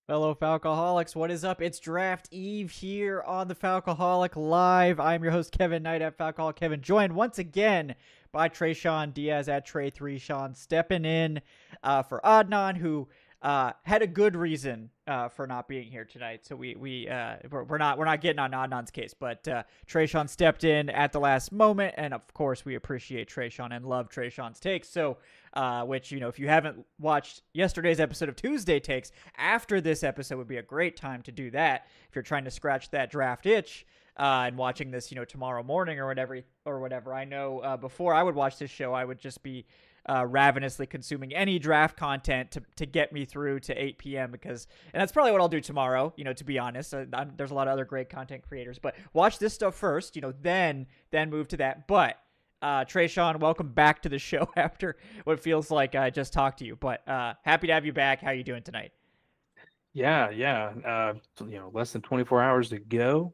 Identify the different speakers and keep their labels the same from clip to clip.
Speaker 1: Fellow Falcoholics, what is up? It's Draft Eve here on the Falcoholic Live. I'm your host, Kevin Knight at Falcoholic Kevin, joined once again by Tre'Shon Diaz at Trey3Sean, stepping in for Adnan, who had a good reason for not being here tonight. So we're not getting on Adnan's case, but Tre'Shon stepped in at the last moment, and of course we appreciate Tre'Shon and love Tre'Shon's takes. So which, if you haven't watched yesterday's episode of Tuesday Takes, after this episode would be a great time to do that if you're trying to scratch that draft itch and watching this, tomorrow morning or whatever. I know before I would watch this show, I would just be ravenously consuming any draft content to get me through to 8 p.m. and that's probably what I'll do tomorrow, to be honest. There's a lot of other great content creators, but watch this stuff first, then move to that. But Tre'Shon, welcome back to the show after what feels like I just talked to you. But happy to have you back. How are you doing tonight?
Speaker 2: Yeah. Less than 24 hours to go.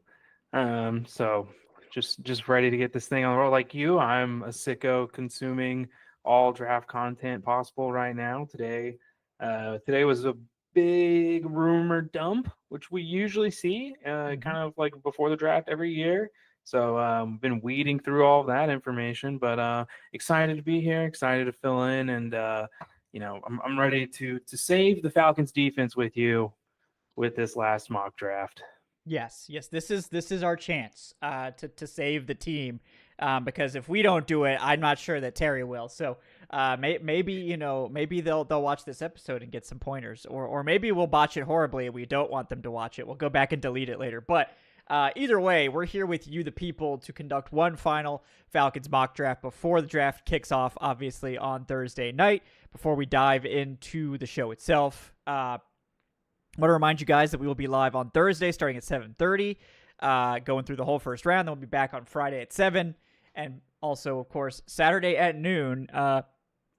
Speaker 2: So just ready to get this thing on the road. Like you, I'm a sicko consuming all draft content possible right now. Today was a big rumor dump, which we usually see kind of like before the draft every year. So been weeding through all of that information, but excited to be here, excited to fill in, and I'm ready to save the Falcons defense with you with this last mock draft.
Speaker 1: Yes. This is our chance to save the team because if we don't do it, I'm not sure that Terry will. So maybe they'll watch this episode and get some pointers, or maybe we'll botch it horribly and we don't want them to watch it. We'll go back and delete it later, but. Either way, we're here with you, the people, to conduct one final Falcons mock draft before the draft kicks off, obviously, on Thursday night, before we dive into the show itself. I want to remind you guys that we will be live on Thursday starting at 7:30, going through the whole first round. Then we'll be back on Friday at 7, and also, of course, Saturday at noon,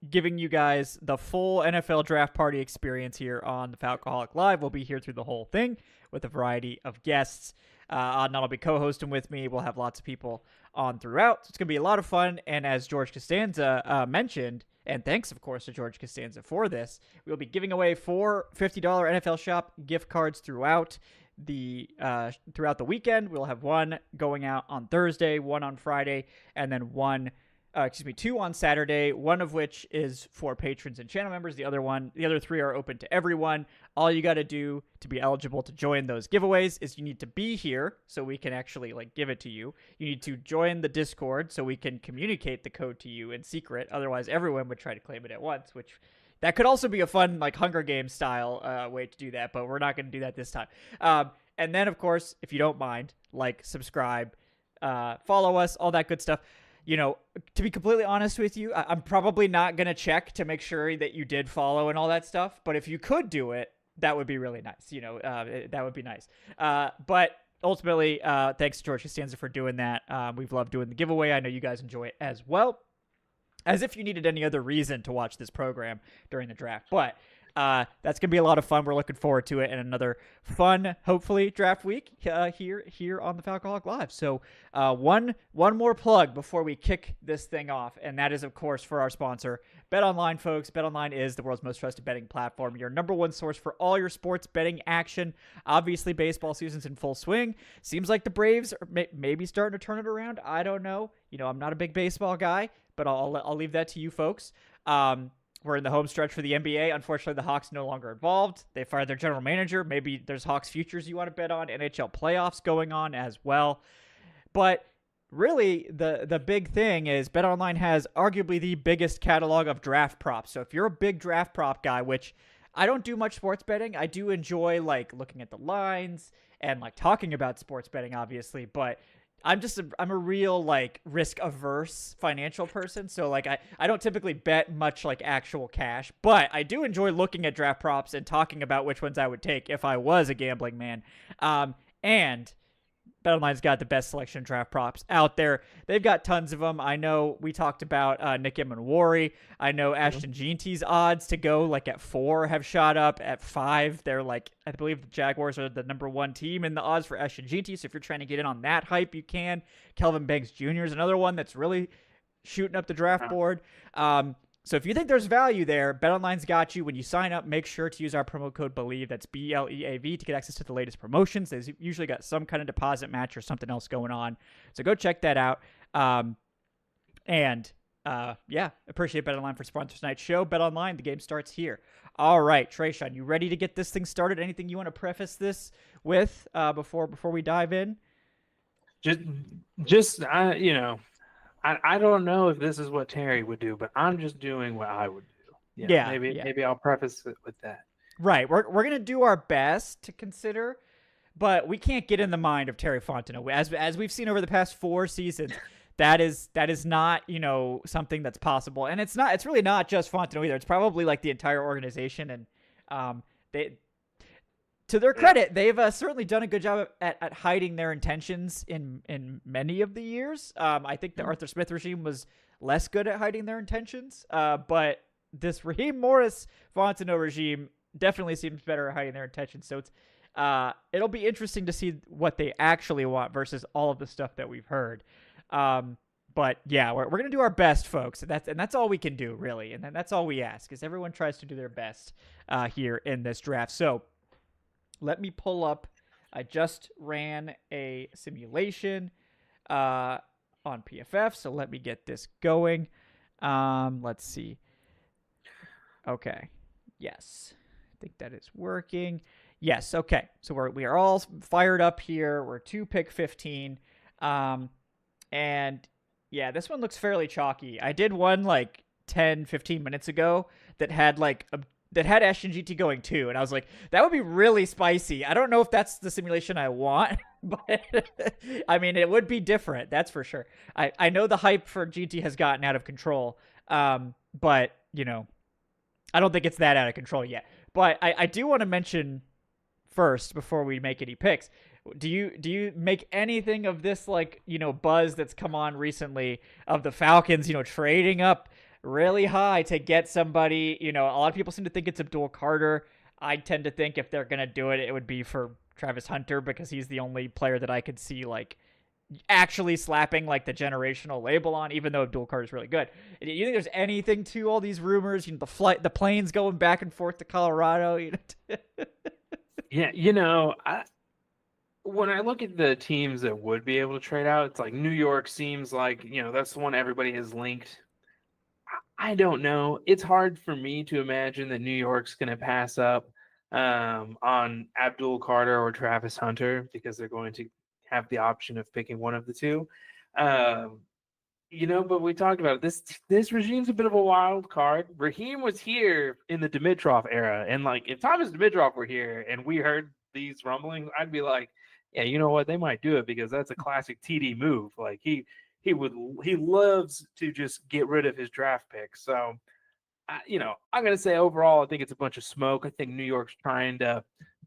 Speaker 1: giving you guys the full NFL draft party experience here on the Falcoholic Live. We'll be here through the whole thing with a variety of guests. Adnan will be co-hosting with me. We'll have lots of people on throughout. So it's going to be a lot of fun. And as George Costanza mentioned, and thanks, of course, to George Costanza for this, we'll be giving away 4 $50 NFL Shop gift cards throughout the weekend. We'll have one going out on Thursday, one on Friday, and then two on Saturday, one of which is for patrons and channel members. The other 3 are open to everyone. All you got to do to be eligible to join those giveaways is you need to be here so we can actually give it to you. You need to join the Discord so we can communicate the code to you in secret. Otherwise, everyone would try to claim it at once, which that could also be a fun Hunger Games style way to do that, but we're not going to do that this time. And then, of course, if you don't mind, subscribe, follow us, all that good stuff. To be completely honest with you, I'm probably not going to check to make sure that you did follow and all that stuff. But if you could do it, that would be really nice. That would be nice. But ultimately, thanks to George Costanza for doing that. We've loved doing the giveaway. I know you guys enjoy it as well. As if you needed any other reason to watch this program during the draft. But that's going to be a lot of fun. We're looking forward to it, and another fun, hopefully, draft week here on the Falcoholic Live. So one more plug before we kick this thing off, and that is, of course, for our sponsor, BetOnline, folks. BetOnline is the world's most trusted betting platform, your number one source for all your sports betting action. Obviously, baseball season's in full swing. Seems like the Braves are maybe starting to turn it around. I don't know. I'm not a big baseball guy, but I'll leave that to you folks. We're in the home stretch for the NBA. Unfortunately, the Hawks no longer involved. They fired their general manager. Maybe there's Hawks futures you want to bet on. NHL playoffs going on as well. But really, the big thing is BetOnline has arguably the biggest catalog of draft props. So if you're a big draft prop guy, which I don't do much sports betting, I do enjoy looking at the lines and talking about sports betting, obviously, but I'm a real risk averse financial person. So I don't typically bet much actual cash, but I do enjoy looking at draft props and talking about which ones I would take if I was a gambling man. And BetOnline's got the best selection of draft props out there. They've got tons of them. I know we talked about Nick Emanwari. I know Ashton Jeanty's odds to go at 4 have shot up. At 5, they're I believe the Jaguars are the number 1 team in the odds for Ashton Jeanty. So if you're trying to get in on that hype, you can. Kelvin Banks Jr. is another one that's really shooting up the draft board. So if you think there's value there, BetOnline's got you. When you sign up, make sure to use our promo code BELIEVE. That's BLEAV to get access to the latest promotions. They've usually got some kind of deposit match or something else going on. So go check that out. Appreciate BetOnline for sponsoring tonight's show. BetOnline, the game starts here. All right, Tre'Shon, you ready to get this thing started? Anything you want to preface this with before we dive in?
Speaker 2: I don't know if this is what Terry would do, but I'm just doing what I would do. Maybe I'll preface it with that.
Speaker 1: Right. We're gonna do our best to consider, but we can't get in the mind of Terry Fontenot. As we've seen over the past 4 seasons, that is not, something that's possible. And it's really not just Fontenot either. It's probably like the entire organization. And they, to their credit, they've certainly done a good job at hiding their intentions in many of the years. I think the Arthur Smith regime was less good at hiding their intentions. But this Raheem Morris Fontenot regime definitely seems better at hiding their intentions. So it'll be interesting to see what they actually want versus all of the stuff that we've heard. But yeah, we're going to do our best, folks. That's all we can do, really. And that's all we ask, is everyone tries to do their best here in this draft. So let me pull up. I just ran a simulation on PFF, so let me get this going. Let's see. Okay. Yes. I think that is working. Yes. Okay. So we are all fired up here. We're 2 pick 15. And yeah, this one looks fairly chalky. I did one like 10, 15 minutes ago that had Ashton GT going 2. And I was like, that would be really spicy. I don't know if that's the simulation I want, but I mean, it would be different. That's for sure. I know the hype for GT has gotten out of control. But I don't think it's that out of control yet. But I do want to mention first, before we make any picks, do you make anything of this, buzz that's come on recently of the Falcons, trading up really high to get somebody? A lot of people seem to think it's Abdul Carter. I tend to think if they're going to do it, it would be for Travis Hunter, because he's the only player that I could see actually slapping the generational label on, even though Abdul Carter is really good. You think there's anything to all these rumors? The planes going back and forth to Colorado.
Speaker 2: Yeah, when I look at the teams that would be able to trade out, it's like New York seems like, that's the one everybody has linked. I don't know. It's hard for me to imagine that New York's going to pass up on Abdul Carter or Travis Hunter, because they're going to have the option of picking one of the two. But we talked about it. This regime's a bit of a wild card. Raheem was here in the Dimitrov era, and if Thomas Dimitrov were here and we heard these rumblings, I'd be like, yeah, you know what? They might do it, because that's a classic TD move. He loves to just get rid of his draft picks. So, I'm going to say overall, I think it's a bunch of smoke. I think New York's trying to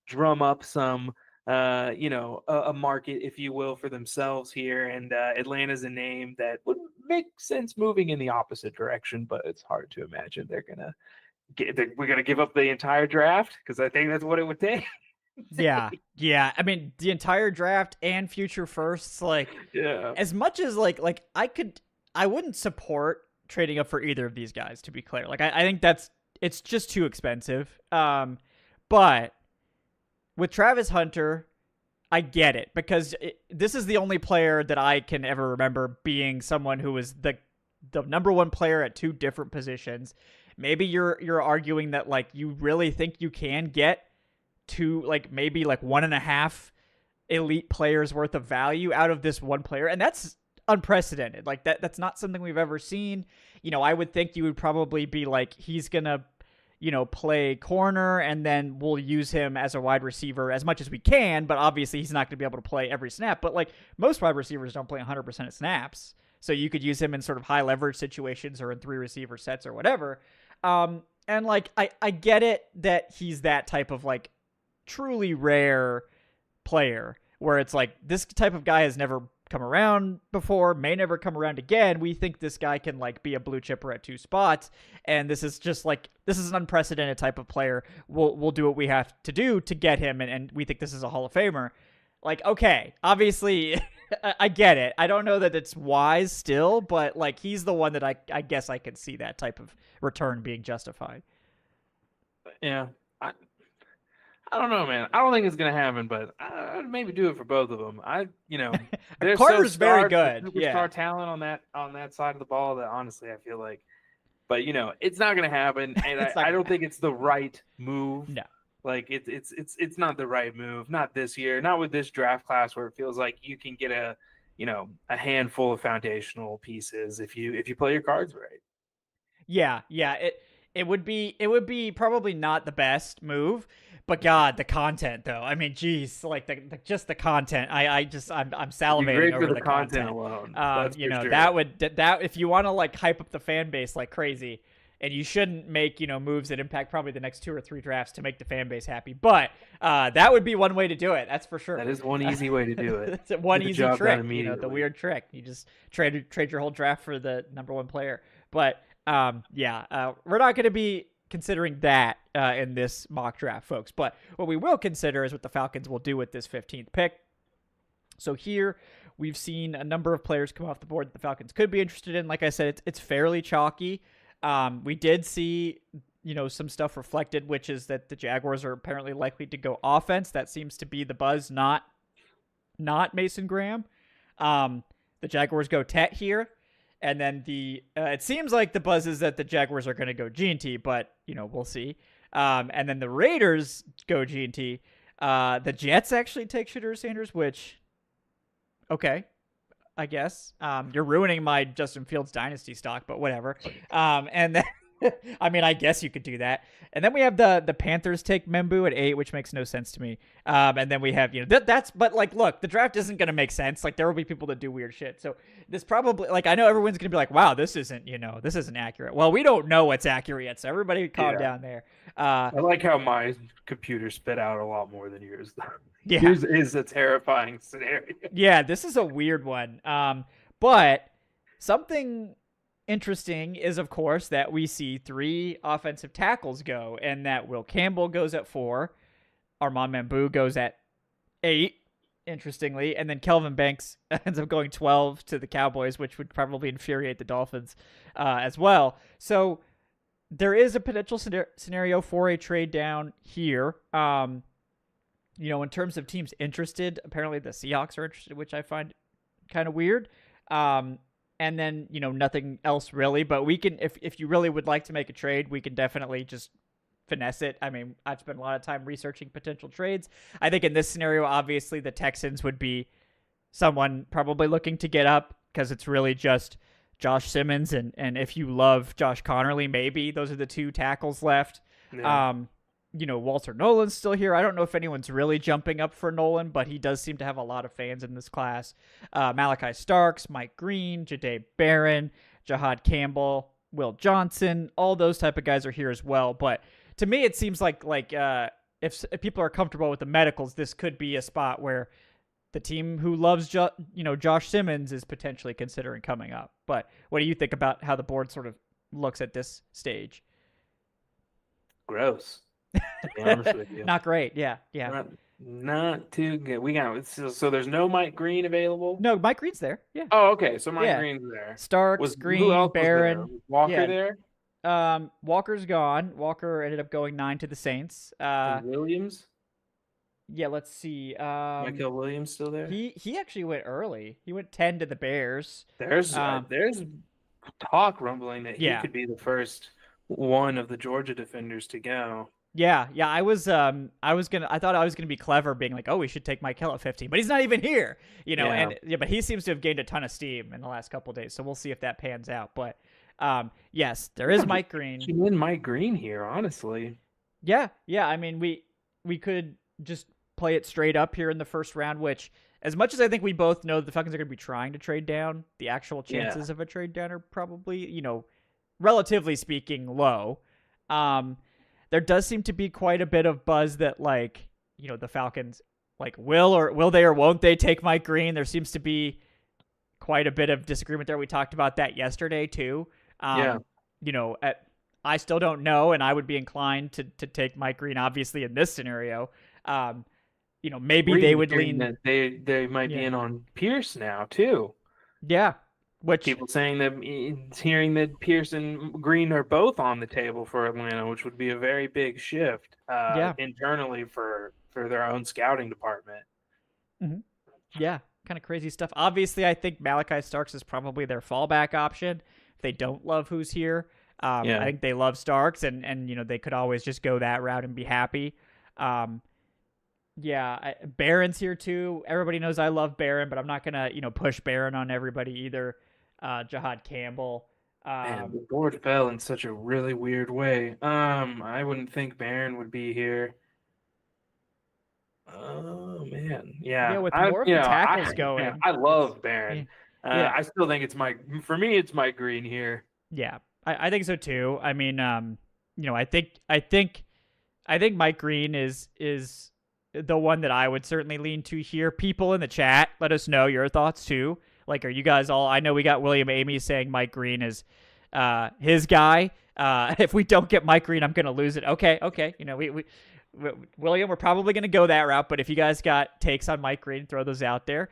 Speaker 2: drum up some, a market, if you will, for themselves here. And Atlanta's a name that would make sense moving in the opposite direction, but it's hard to imagine we're going to give up the entire draft, because I think that's what it would take.
Speaker 1: Yeah. I mean, the entire draft and future firsts, as much as I wouldn't support trading up for either of these guys, to be clear. I think it's just too expensive. But with Travis Hunter, I get it, because this is the only player that I can ever remember being someone who was the number one player at 2 different positions. Maybe you're arguing that you really think you can get to maybe 1.5 elite players worth of value out of this one player, and that's unprecedented. That's not something we've ever seen. I would think you would probably be he's gonna play corner, and then we'll use him as a wide receiver as much as we can, but obviously he's not gonna be able to play every snap. But most wide receivers don't play 100% of snaps, so you could use him in sort of high leverage situations or in 3 receiver sets or whatever. And I get it that he's that type of truly rare player, where it's this type of guy has never come around before, may never come around again. We think this guy can be a blue chipper at 2 spots, and this is just this is an unprecedented type of player. We'll do what we have to do to get him, and we think this is a Hall of Famer. Okay, obviously I get it. I don't know that it's wise still, but like he's the one that I guess I could see that type of return being justified.
Speaker 2: Yeah. I don't know, man. I don't think it's gonna happen, but I'd maybe do it for both of them. There's
Speaker 1: Carter's very good.
Speaker 2: superstar talent on that side of the ball that honestly I feel like, but it's not gonna happen, and I don't think it's the right move.
Speaker 1: No,
Speaker 2: like it's not the right move, not this year, not with this draft class where it feels like you can get a handful of foundational pieces if you play your cards right.
Speaker 1: Yeah. It would be probably not the best move, but God, the content though. I mean, geez, like just the content. I'm salivating over the content
Speaker 2: alone.
Speaker 1: Sure. that if you want to like hype up the fan base like crazy, and you shouldn't make moves that impact probably the next 2 or 3 drafts to make the fan base happy, but that would be one way to do it. That's for sure.
Speaker 2: That is one easy way to do it.
Speaker 1: It's one easy trick. The weird trick. You just trade your whole draft for the number 1 player, but. We're not going to be considering that in this mock draft, folks. But what we will consider is what the Falcons will do with this 15th pick. So here we've seen a number of players come off the board that the Falcons could be interested in. Like I said, it's fairly chalky. We did see some stuff reflected, which is that the Jaguars are apparently likely to go offense. That seems to be the buzz, not Mason Graham. The Jaguars go Tet here. And then it seems like the buzz is that the Jaguars are going to go G&T, but we'll see. And then the Raiders go G&T. The Jets actually take Shedeur Sanders, which, okay, I guess. You're ruining my Justin Fields dynasty stock, but whatever. And then, I mean, I guess you could do that. And then we have the Panthers take Membu at 8, which makes no sense to me. And then we have, but like, look, the draft isn't going to make sense. Like there will be people that do weird shit. So this probably, like, I know everyone's going to be like, wow, this isn't accurate. Well, we don't know what's accurate yet. So everybody calm down there.
Speaker 2: I like how my computer spit out a lot more than yours.
Speaker 1: Yeah.
Speaker 2: Yours is a terrifying scenario.
Speaker 1: Yeah, this is a weird one. But something interesting is, of course, that we see 3 offensive tackles go, and that Will Campbell goes at 4, Armand Membu goes at 8, interestingly, and then Kelvin Banks ends up going 12 to the Cowboys, which would probably infuriate the Dolphins as well. So there is a potential scenario for a trade down here. In terms of teams interested, apparently the Seahawks are interested, which I find kind of weird. And then, nothing else really, but we can, if you really would like to make a trade, we can definitely just finesse it. I mean, I've spent a lot of time researching potential trades. I think in this scenario, obviously the Texans would be someone probably looking to get up because it's really just Josh Simmons. And if you love Josh Connerly, maybe those are the 2 tackles left. Yeah. Walter Nolan's still here. I don't know if anyone's really jumping up for Nolan, but he does seem to have a lot of fans in this class. Malachi Starks, Mike Green, Jahdae Barron, Jahad Campbell, Will Johnson, all those type of guys are here as well. But to me, it seems like if people are comfortable with the medicals, this could be a spot where the team who loves Josh Simmons is potentially considering coming up. But what do you think about how the board sort of looks at this stage?
Speaker 2: Gross. To be honest with you.
Speaker 1: Not great. Yeah.
Speaker 2: Not too good. We got so there's no Mike Green available.
Speaker 1: No, Mike Green's there. Yeah.
Speaker 2: Oh, okay. So Mike Green's there.
Speaker 1: Starks, Green, Barron,
Speaker 2: was Walker there.
Speaker 1: Walker's gone. Walker ended up going 9 to the Saints.
Speaker 2: Williams.
Speaker 1: Yeah, let's see.
Speaker 2: Michael Williams still there?
Speaker 1: He actually went early. He went 10 to the Bears.
Speaker 2: There's talk rumbling that he could be the first one of the Georgia defenders to go.
Speaker 1: Yeah. I thought I was gonna be clever, being like, oh, we should take Mike Hill at 15, but he's not even here, but he seems to have gained a ton of steam in the last couple of days, so we'll see if that pans out. But yes, there is Mike Green.
Speaker 2: You win Mike Green here, honestly.
Speaker 1: Yeah. I mean, we could just play it straight up here in the first round, which, as much as I think we both know that the Falcons are going to be trying to trade down, the actual chances of a trade down are probably, relatively speaking, low. There does seem to be quite a bit of buzz that, the Falcons, will they or won't they take Mike Green? There seems to be quite a bit of disagreement there. We talked about that yesterday too. I still don't know, and I would be inclined to take Mike Green, obviously, in this scenario. maybe they
Speaker 2: Reading
Speaker 1: would
Speaker 2: hearing
Speaker 1: lean.
Speaker 2: that they might be
Speaker 1: Yeah.
Speaker 2: in on Pierce now too.
Speaker 1: Yeah. Which,
Speaker 2: People saying that hearing that Pierce and Green are both on the table for Atlanta, which would be a very big shift
Speaker 1: yeah.
Speaker 2: internally for their own scouting department.
Speaker 1: Hmm. Yeah. Kind of crazy stuff. Obviously, I think Malachi Starks is probably their fallback option if they don't love who's here. I
Speaker 2: Yeah,
Speaker 1: think they love Starks, and they could always just go that route and be happy. Um, yeah, Barron's here too. Everybody knows I love Barron, but I'm not gonna push Barron on everybody either. Jahad Campbell.
Speaker 2: man, the board fell in such a really weird way. I wouldn't think Barron would be here. Oh man,
Speaker 1: Yeah,
Speaker 2: yeah.
Speaker 1: with more of the tackles going,
Speaker 2: I
Speaker 1: it's
Speaker 2: love
Speaker 1: yeah,
Speaker 2: Barron.
Speaker 1: yeah,
Speaker 2: I still think for me it's Mike Green here.
Speaker 1: yeah. I think so too. I mean, I think Mike Green is the one that I would certainly lean to here. People in the chat, let us know your thoughts too. Like, are you guys all? I know we got William Amy saying Mike Green is his guy. If we don't get Mike Green, I'm gonna lose it. Okay. We William, we're probably gonna go that route. But if you guys got takes on Mike Green, throw those out there.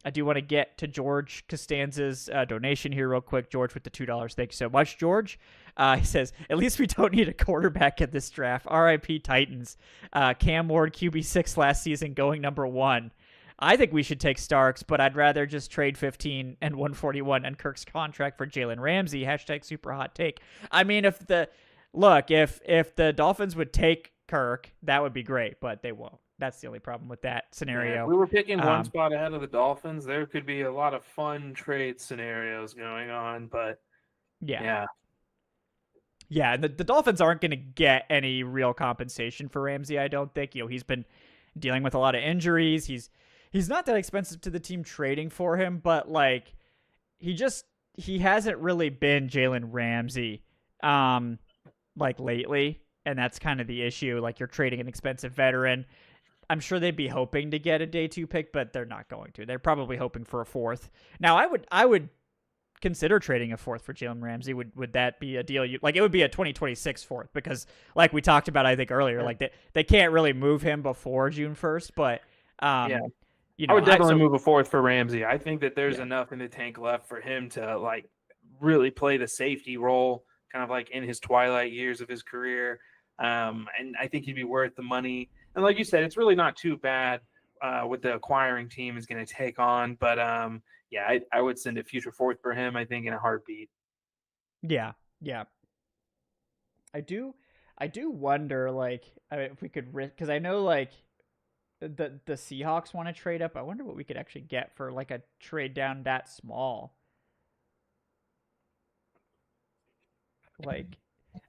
Speaker 1: I do want to get to George Costanza's donation here real quick. George with the $2. Thank you so much, George. He says, at least we don't need a quarterback in this draft. RIP Titans. Cam Ward, QB6 last season, going number 1. I think we should take Starks, but I'd rather just trade 15 and 141 and Kirk's contract for Jalen Ramsey. Hashtag super hot take. I mean, if the Dolphins would take Kirk, that would be great, but they won't. That's the only problem with that scenario.
Speaker 2: Yeah, if we were picking one spot ahead of the Dolphins, there could be a lot of fun trade scenarios going on, but
Speaker 1: yeah. The Dolphins aren't going to get any real compensation for Ramsey, I don't think. He's been dealing with a lot of injuries. He's not that expensive to the team trading for him, but like he hasn't really been Jalen Ramsey like lately, and that's kind of the issue. Like, you're trading an expensive veteran. I'm sure they'd be hoping to get a day 2 pick, but they're not going to. They're probably hoping for a 4th. Now, I would consider trading a 4th for Jalen Ramsey. Would that be a deal? It would be a 2026 4th because, like we talked about, I think earlier, like they can't really move him before June 1st. But
Speaker 2: I would definitely move a 4th for Ramsey. I think that there's enough in the tank left for him to like really play the safety role, kind of like in his twilight years of his career. And I think he'd be worth the money. And like you said, it's really not too bad what the acquiring team is going to take on. But I would send a future 4th for him, I think, in a heartbeat.
Speaker 1: Yeah. I do wonder, like, if we could risk, because I know like the Seahawks want to trade up. I wonder what we could actually get for like a trade down that small. Like,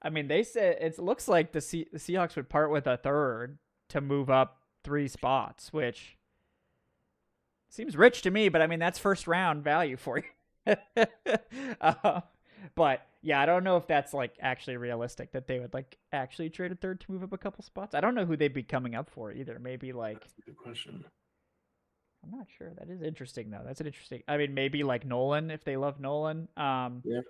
Speaker 1: I mean, they said it looks like the Seahawks would part with a 3rd to move up 3 spots, which seems rich to me. But I mean, that's first round value for you. But yeah, I don't know if that's like actually realistic that they would like actually trade a 3rd to move up a couple spots. I don't know who they'd be coming up for either. Maybe like,
Speaker 2: that's a good question.
Speaker 1: I'm not sure. That is interesting though. That's an interesting. I mean, maybe like Nolan if they love Nolan.
Speaker 2: Yeah.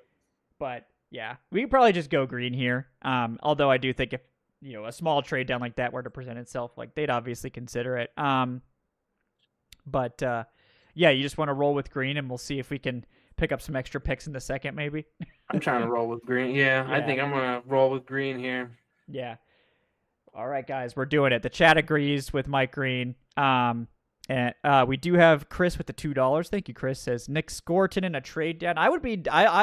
Speaker 1: But yeah, we could probably just go Green here. Although I do think if a small trade down like that were to present itself, like they'd obviously consider it. But you just want to roll with Green, and we'll see if we can pick up some extra picks in the second, maybe.
Speaker 2: I'm trying to roll with Green. Yeah, I think I'm gonna roll with Green here.
Speaker 1: Yeah. All right, guys, we're doing it. The chat agrees with Mike Green. And we do have Chris with the $2. Thank you, Chris. Says Nick Scorton in a trade down. I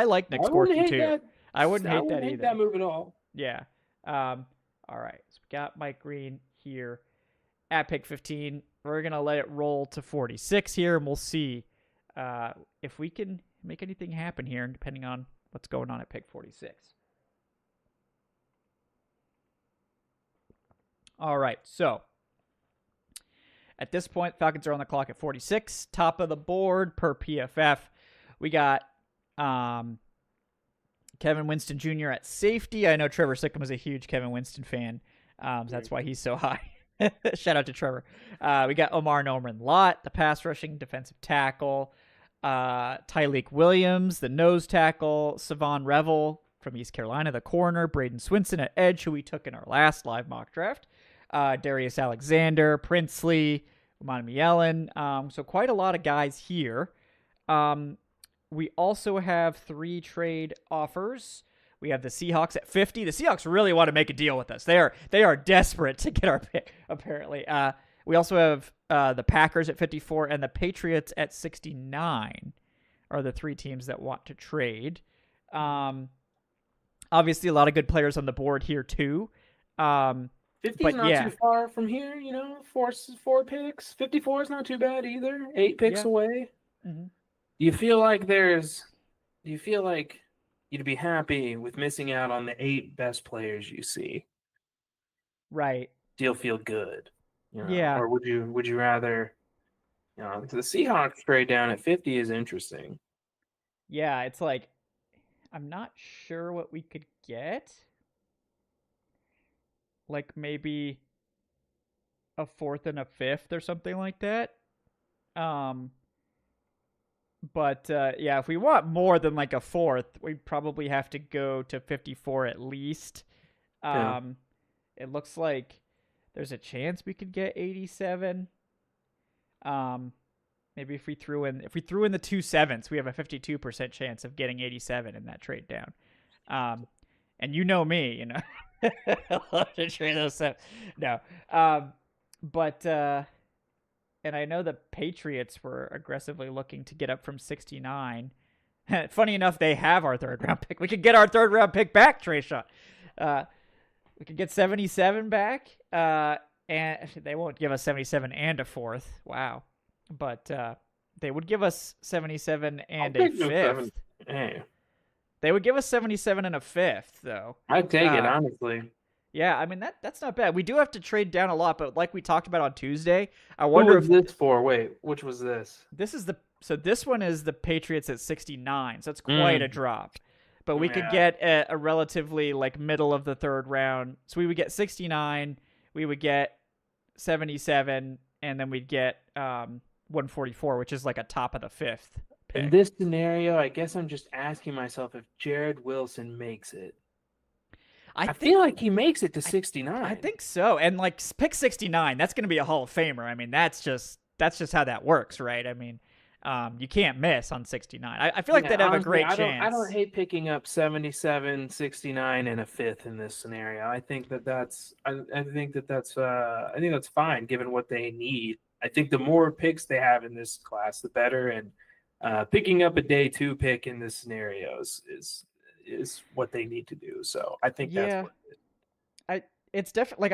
Speaker 1: like Nick Scorton too.
Speaker 2: That.
Speaker 1: I wouldn't hate that either.
Speaker 2: That move at all.
Speaker 1: Yeah. All right. So we got Mike Green here at pick 15. We're gonna let it roll to 46 here, and we'll see if we can make anything happen here, depending on what's going on at pick 46. All right. So at this point, Falcons are on the clock at 46, top of the board per PFF. We got Kevin Winston Jr. at safety. I know Trevor Sickham is a huge Kevin Winston fan, so that's why he's so high. Shout out to Trevor. We got Omar Norman Lott, the pass rushing defensive tackle. Tyleik Williams, the nose tackle. Savon Revel from East Carolina, the corner. Braden Swinson at edge, who we took in our last live mock draft. Darius Alexander, Princely, Mielen. So quite a lot of guys here. We also have 3 trade offers. We have the Seahawks at 50. The Seahawks really want to make a deal with us. They are desperate to get our pick, apparently. We also have the Packers at 54 and the Patriots at 69 are the 3 teams that want to trade. Obviously, a lot of good players on the board here, too.
Speaker 2: 50 is not too far from here, four picks. 54 is not too bad either. 8 picks away.
Speaker 1: Mm-hmm.
Speaker 2: Do you feel like you'd be happy with missing out on the 8 best players you see?
Speaker 1: Right.
Speaker 2: Do you feel good?
Speaker 1: Yeah.
Speaker 2: Or would you rather, the Seahawks trade down at 50 is interesting.
Speaker 1: Yeah, it's like, I'm not sure what we could get. Like maybe a 4th and a 5th or something like that. But if we want more than like a 4th, we probably have to go to 54 at least. It looks like there's a chance we could get 87. Maybe if we threw in the 2 7s, we have a 52% chance of getting 87 in that trade down. And you know me, I love to trade those 7. No. But and I know the Patriots were aggressively looking to get up from 69. Funny enough, they have our 3rd round pick. We could get our 3rd round pick back, Tre'Shon. We could get 77 back. And they won't give us 77 and a 4th. Wow. But they would give us 77 and a 5th.
Speaker 2: Hey.
Speaker 1: They would give us 77 and a 5th, though.
Speaker 2: I'd take it, honestly.
Speaker 1: Yeah, I mean, that's not bad. We do have to trade down a lot, but like we talked about on Tuesday, I wonder
Speaker 2: what was this for? Wait, which was this?
Speaker 1: This one is the Patriots at 69, so it's quite a drop. But we could get a relatively like middle of the 3rd round. So we would get 69, we would get 77, and then we'd get 144, which is like a top of the 5th pick.
Speaker 2: In this scenario, I guess I'm just asking myself if Jared Wilson makes it. I feel like he makes it to 69.
Speaker 1: I think so. And like pick 69, that's going to be a Hall of Famer. I mean, that's just how that works, right? I mean, you can't miss on 69. I feel like they'd have a great chance.
Speaker 2: I don't hate picking up 77, 69, and a 5th in this scenario. I think that's fine given what they need. I think the more picks they have in this class, the better. And picking up a day 2 pick in this scenario is what they need to do. So I think that's what
Speaker 1: it's definitely like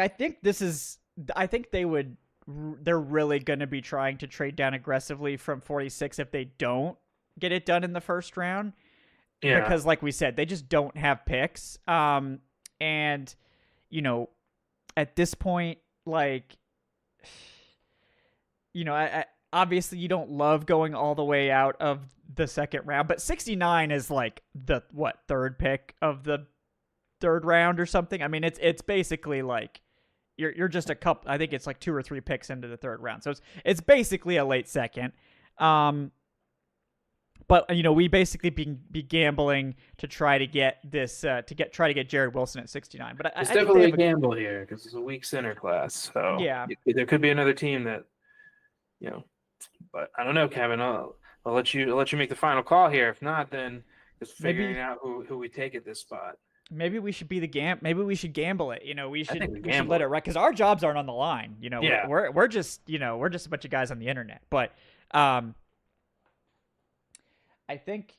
Speaker 1: I think they're really going to be trying to trade down aggressively from 46 if they don't get it done in the 1st round. Yeah. Because like we said, they just don't have picks. And at this point, like, obviously you don't love going all the way out of the 2nd round, but 69 is like the 3rd pick of the 3rd round or something. I mean, it's basically like you're just a couple. I think it's like 2 or 3 picks into the 3rd round, so it's basically a late 2nd. But we basically be gambling to try to get this try to get Jared Wilson at 69. But
Speaker 2: it's definitely a gamble here because it's a weak center class. So
Speaker 1: yeah,
Speaker 2: there could be another team that But I don't know, Kevin. I'll let you make the final call here. If not, then just figuring out who we take at this spot.
Speaker 1: Maybe we should be maybe we should gamble it. We should let it right because our jobs aren't on the line. We're just a bunch of guys on the internet. But I think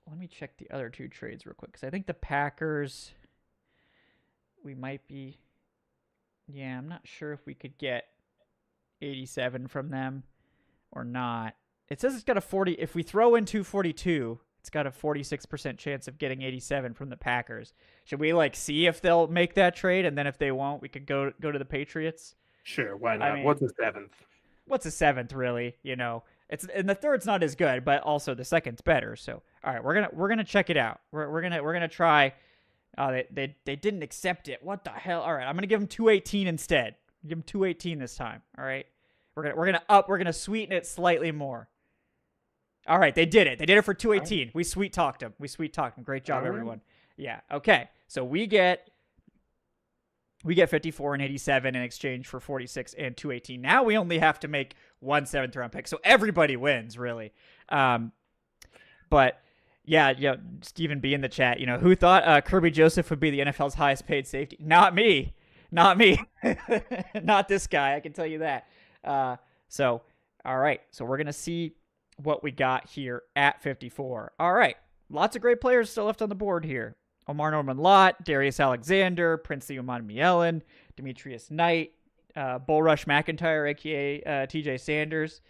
Speaker 1: let me check the other 2 trades real quick because I think the Packers we might be. Yeah, I'm not sure if we could get 87 from them or not. It says it's got a 40. If we throw in 242, it's got a 46% chance of getting 87 from the Packers. Should we see if they'll make that trade, and then if they won't, we could go to the Patriots?
Speaker 2: Sure, why not? What's a 7th?
Speaker 1: What's a 7th, really? It's and the 3rd's not as good, but also the 2nd's better. So, all right, we're gonna check it out. We're gonna try. They didn't accept it. What the hell? All right, I'm gonna give them 218 instead. Give them 218 this time. All right, we're gonna sweeten it slightly more. All right, they did it. They did it for 218. We sweet talked them. Great job, everyone. Yeah. Okay. So we get We get 54 and 87 in exchange for 46 and 218. Now we only have to make 1 7th round pick. So everybody wins, really. But yeah, Stephen B in the chat, who thought Kirby Joseph would be the NFL's highest paid safety? Not me. Not this guy. I can tell you that. So, all right. So we're going to see what we got here at 54. All right. Lots of great players still left on the board here. Omar Norman-Lott, Darius Alexander, Princely Umanmielen, Demetrius Knight, Bull Rush McIntyre, a.k.a. TJ Sanders.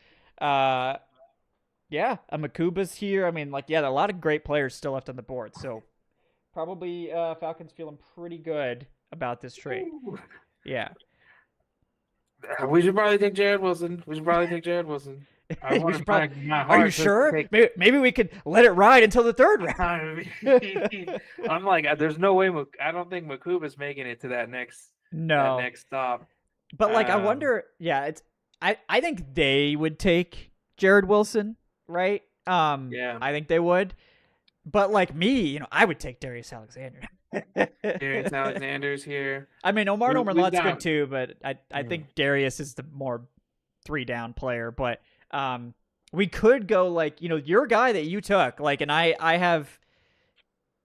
Speaker 1: Amakuba's here. I mean, a lot of great players still left on the board. So probably Falcons feeling pretty good about this trade. Yeah.
Speaker 2: We should probably take Jared Wilson.
Speaker 1: Are you sure? Maybe we could let it ride until the third round.
Speaker 2: I'm like, there's no way. I don't think Makuba's making it to that next stop.
Speaker 1: But I wonder. Yeah, I think they would take Jared Wilson, right?
Speaker 2: Yeah,
Speaker 1: I think they would. But me, I would take Darius Alexander.
Speaker 2: Darius Alexander's here.
Speaker 1: I mean, Omar Norman-Lott's good too, but I think Darius is the more 3-down player. But we could go your guy that you took, and I have,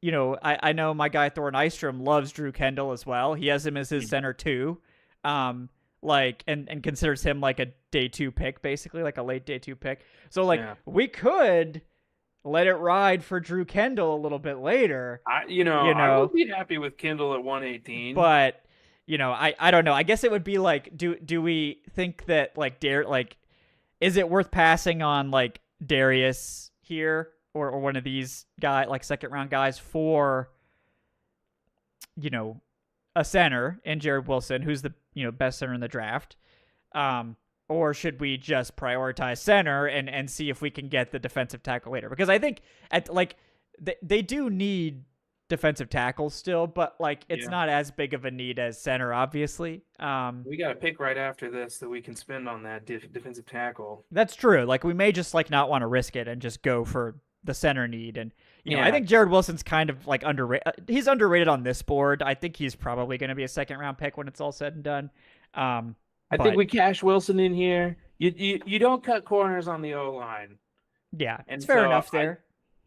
Speaker 1: I know my guy Thor Nystrom loves Drew Kendall as well. He has him as his center too, and considers him a day 2 pick, basically a late day 2 pick. So we could let it ride for Drew Kendall a little bit later.
Speaker 2: I would be happy with Kendall at 118,
Speaker 1: but I don't know. I guess it would be do we think that is it worth passing on Darius here or one of these guys, second round guys for, a center in Jared Wilson, who's the, best center in the draft? Or should we just prioritize center and see if we can get the defensive tackle later? Because I think they do need defensive tackles still, but it's not as big of a need as center, obviously.
Speaker 2: We got a pick right after this that we can spend on that defensive tackle.
Speaker 1: That's true. We may just not want to risk it and just go for the center need. And I think Jared Wilson's kind of underrated. He's underrated on this board. I think he's probably going to be a 2nd round pick when it's all said and done.
Speaker 2: I think we cash Wilson in here. You don't cut corners on the O-line.
Speaker 1: Yeah, it's fair enough there.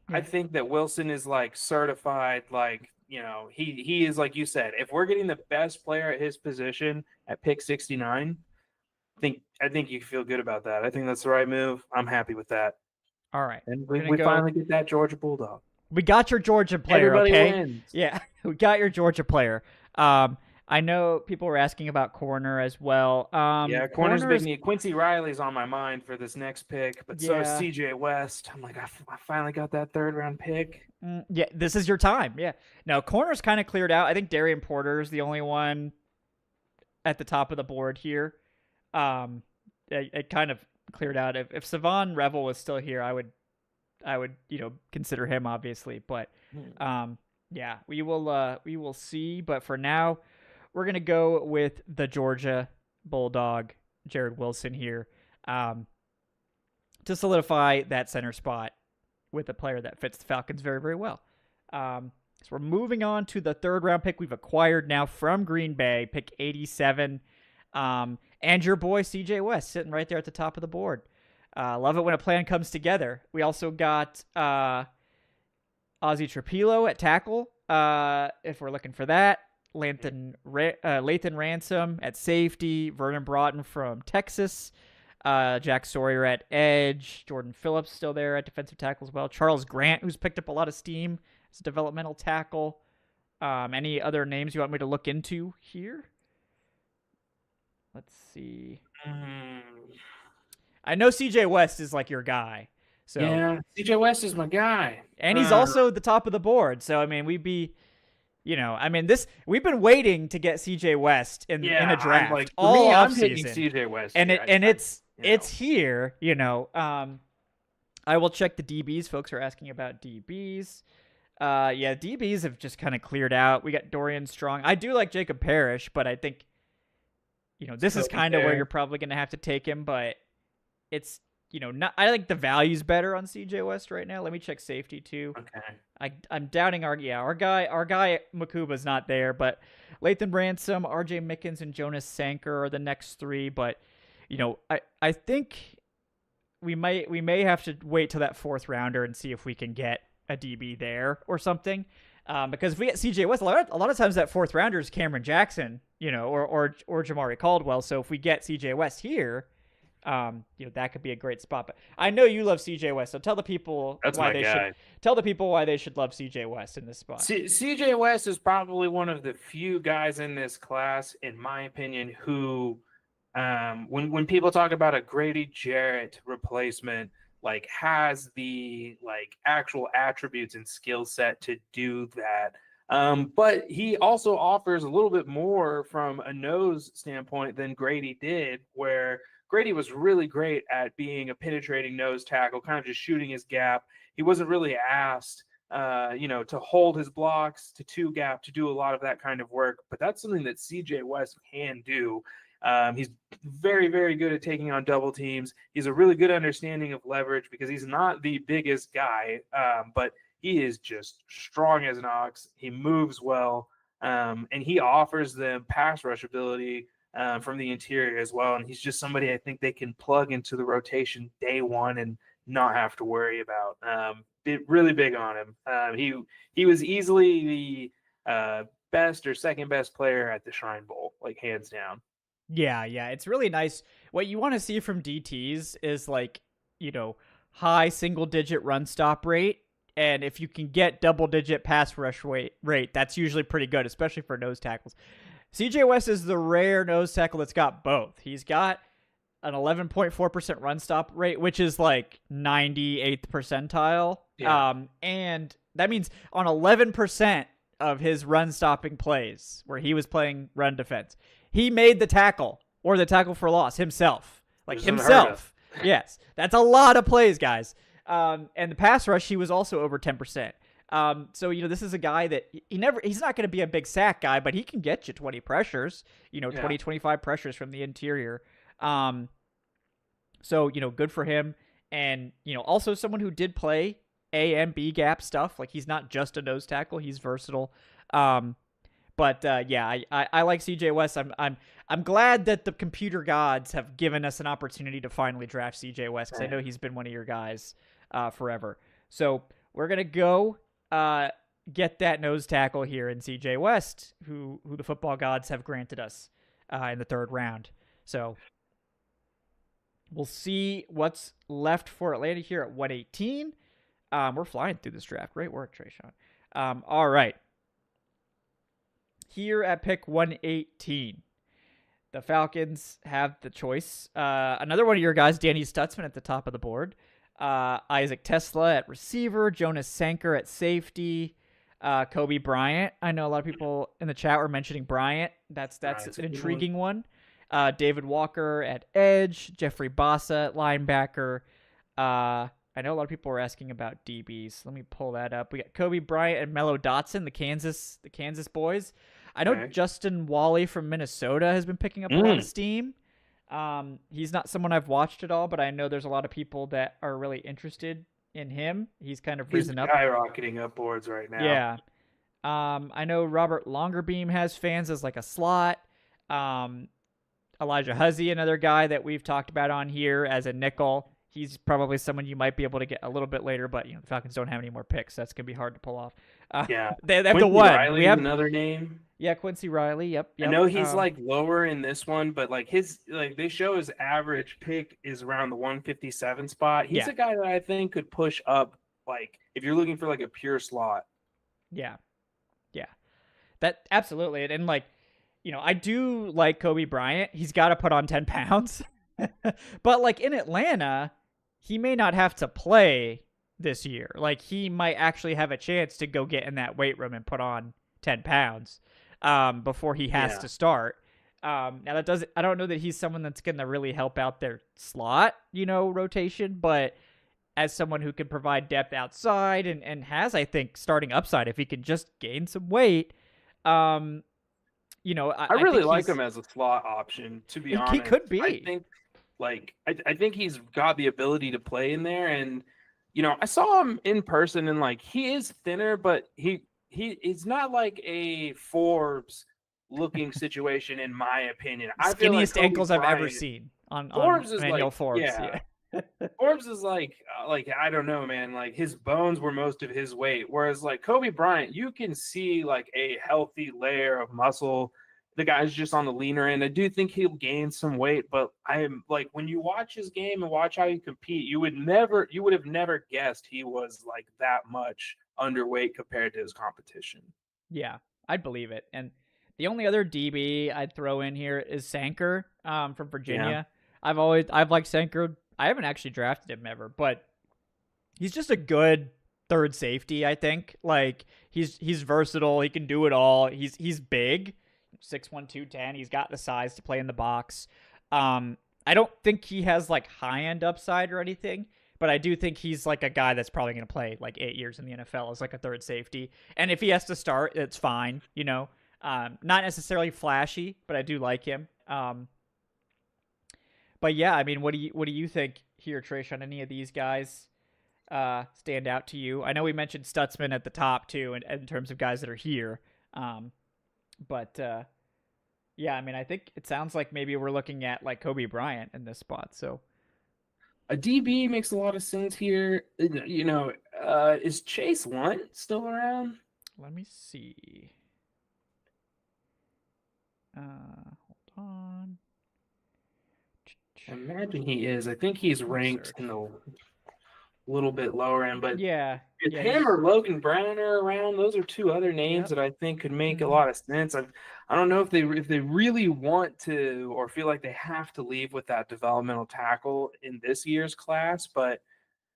Speaker 2: I think that Wilson is certified, he is, like you said, if we're getting the best player at his position at pick 69, I think you feel good about that. I think that's the right move. I'm happy with that.
Speaker 1: All right.
Speaker 2: And we finally get that Georgia Bulldog.
Speaker 1: We got your Georgia player.
Speaker 2: Everybody wins.
Speaker 1: Yeah, we got your Georgia player. I know people were asking about corner as well.
Speaker 2: Corner's big need. Quincy Riley's on my mind for this next pick, but so is CJ West. I'm I finally got that 3rd round pick.
Speaker 1: Yeah, this is your time. Yeah. No, corner's kind of cleared out. I think Darian Porter is the only one at the top of the board here. It kind of cleared out. If Savon Revel was still here, I would consider him, obviously. But we will see. But for now, we're going to go with the Georgia Bulldog, Jared Wilson here, to solidify that center spot with a player that fits the Falcons very, very well. So we're moving on to the 3rd round pick we've acquired now from Green Bay, pick 87. And your boy, CJ West, sitting right there at the top of the board. Love it when a plan comes together. We also got Ozzy Trapilo at tackle, if we're looking for that. Lathan Ransom at safety, Vernon Broughton from Texas, Jack Sawyer at edge, Jordan Phillips still there at defensive tackle as well, Charles Grant, who's picked up a lot of steam as a developmental tackle. Any other names you want me to look into here? Let's see. I know CJ West is your guy. So
Speaker 2: yeah, CJ West is my guy.
Speaker 1: And he's also the top of the board. So, we'd be... we've been waiting to get CJ West in a draft all offseason.
Speaker 2: CJ West,
Speaker 1: and it's here. I will check the DBs. Folks are asking about DBs. DBs have just kind of cleared out. We got Dorian Strong. I do like Jacob Parrish, but I think this is kind of where you're probably going to have to take him. But it's I think the value's better on CJ West right now. Let me check safety too.
Speaker 2: Okay.
Speaker 1: I'm doubting our guy Makuba's not there, but Lathan Ransom, RJ Mickens, and Jonas Sanker are the next three. But I think we may have to wait till that fourth rounder and see if we can get a DB there or something. Because if we get CJ West, a lot of times that fourth rounder is Cameron Jackson, or Jamari Caldwell. So if we get CJ West here, that could be a great spot. But I know you love CJ West, so tell the people why they should love CJ West in this spot.
Speaker 2: CJ West is probably one of the few guys in this class, in my opinion, who, when people talk about a Grady Jarrett replacement, like has the actual attributes and skill set to do that. But he also offers a little bit more from a nose standpoint than Grady did, where Grady was really great at being a penetrating nose tackle, kind of just shooting his gap. He wasn't really asked, to hold his blocks, to two gap, to do a lot of that kind of work. But that's something that CJ West can do. He's very, very good at taking on double teams. He's a really good understanding of leverage because he's not the biggest guy, but he is just strong as an ox. He moves well, and he offers them pass rush ability from the interior as well. And he's just somebody I think they can plug into the rotation day one and not have to worry about. Really big on him. He was easily the best or second best player at the Shrine Bowl, hands down.
Speaker 1: Yeah, it's really nice. What you want to see from DTs is high single-digit run stop rate, and if you can get double-digit pass rush rate, that's usually pretty good, especially for nose tackles. CJ West is the rare nose tackle that's got both. He's got an 11.4% run stop rate, which is 98th percentile.
Speaker 2: Yeah.
Speaker 1: And that means on 11% of his run stopping plays where he was playing run defense, he made the tackle or the tackle for loss himself. Himself. Yes. That's a lot of plays, guys. And the pass rush, he was also over 10%. So, this is a guy that he's not going to be a big sack guy, but he can get you 20 pressures, 20, 25 pressures from the interior. So, good for him. And, also someone who did play A and B gap stuff. He's not just a nose tackle. He's versatile. But I like CJ West. I'm glad that the computer gods have given us an opportunity to finally draft CJ West, because I know he's been one of your guys forever. So we're going to go get that nose tackle here in CJ West, who the football gods have granted us in the third round. So we'll see what's left for Atlanta here at 118. We're flying through this draft. Great work, Tre'Shon. All right. Here at pick 118, the Falcons have the choice. Another one of your guys, Danny Stutzman, at the top of the board. Isaac Tesla at receiver, Jonas Sanker at safety, Kobe Bryant. I know a lot of people in the chat were mentioning Bryant. That's an intriguing one. David Walker at edge, Jeffrey Bassa at linebacker. I know a lot of people were asking about DBs. Let me pull that up. We got Kobe Bryant and Mello Dotson, the Kansas boys. I know Justin Wally from Minnesota has been picking up a lot of steam. He's not someone I've watched at all, but I know there's a lot of people that are really interested in him. He's kind of risen up.
Speaker 2: Skyrocketing up boards right now.
Speaker 1: Yeah. I know Robert Longerbeam has fans as a slot. Elijah Huzzy, another guy that we've talked about on here as a nickel. He's probably someone you might be able to get a little bit later, but the Falcons don't have any more picks. So that's gonna be hard to pull off. They have the one.
Speaker 2: Riley, we have another name.
Speaker 1: Yeah, Quincy Riley. Yep.
Speaker 2: I know he's lower in this one, but his they show his average pick is around the 157 spot. He's a guy that I think could push up. If you're looking for a pure slot.
Speaker 1: Yeah. That absolutely, and I do like Kobe Bryant. He's got to put on 10 pounds, but in Atlanta, he may not have to play this year. He might actually have a chance to go get in that weight room and put on 10 pounds before he has to start. Now I don't know that he's someone that's going to really help out their slot, rotation, but as someone who can provide depth outside and has, I think, starting upside if he can just gain some weight. I
Speaker 2: really like him as a slot option, to be honest.
Speaker 1: He could be.
Speaker 2: Like I think he's got the ability to play in there, and I saw him in person, and like he is thinner, but he's not like a Forbes looking situation in my opinion. I feel like
Speaker 1: Skinniest
Speaker 2: Kobe
Speaker 1: ankles I've ever
Speaker 2: Bryant.
Speaker 1: seen on
Speaker 2: Forbes is
Speaker 1: Manuel
Speaker 2: like,
Speaker 1: Forbes.
Speaker 2: yeah,
Speaker 1: Yeah.
Speaker 2: Forbes is like I don't know, man. Like his bones were most of his weight, whereas like Kobe Bryant, you can see like a healthy layer of muscle. The guy's just on the leaner end. I do think he'll gain some weight, but I'm like when you watch his game and watch how he compete, you would have never guessed he was like that much underweight compared to his competition.
Speaker 1: Yeah, I'd believe it. And the only other DB I'd throw in here is Sanker from
Speaker 2: Yeah.
Speaker 1: Virginia. I've liked Sanker. I haven't actually drafted him ever, but he's just a good third safety, I think. Like he's versatile, he can do it all. He's big, 6'1", 210. He's got the size to play in the box. I don't think he has like high end upside or anything, but I do think he's like a guy that's probably going to play like 8 years in the NFL as like a third safety. And if he has to start, it's fine, Not necessarily flashy, but I do like him. But yeah, I mean, what do you think here, Trish, on any of these guys stand out to you? I know we mentioned Stutzman at the top too, in terms of guys that are here. But yeah, I mean, I think it sounds like maybe we're looking at like Kobe Bryant in this spot. So
Speaker 2: A DB makes a lot of sense here. Is Chase Lunt still around?
Speaker 1: let me see. Hold on.
Speaker 2: I imagine he is. I think he's ranked
Speaker 1: Search.
Speaker 2: in the little bit lower end, but
Speaker 1: Yeah,
Speaker 2: if
Speaker 1: yeah,
Speaker 2: him or Logan Brown are around, those are two other names
Speaker 1: yep.
Speaker 2: that I think could make a
Speaker 1: Mm-hmm.
Speaker 2: lot of sense. I don't know if they really want to or feel like they have to leave with that developmental tackle in this year's class, but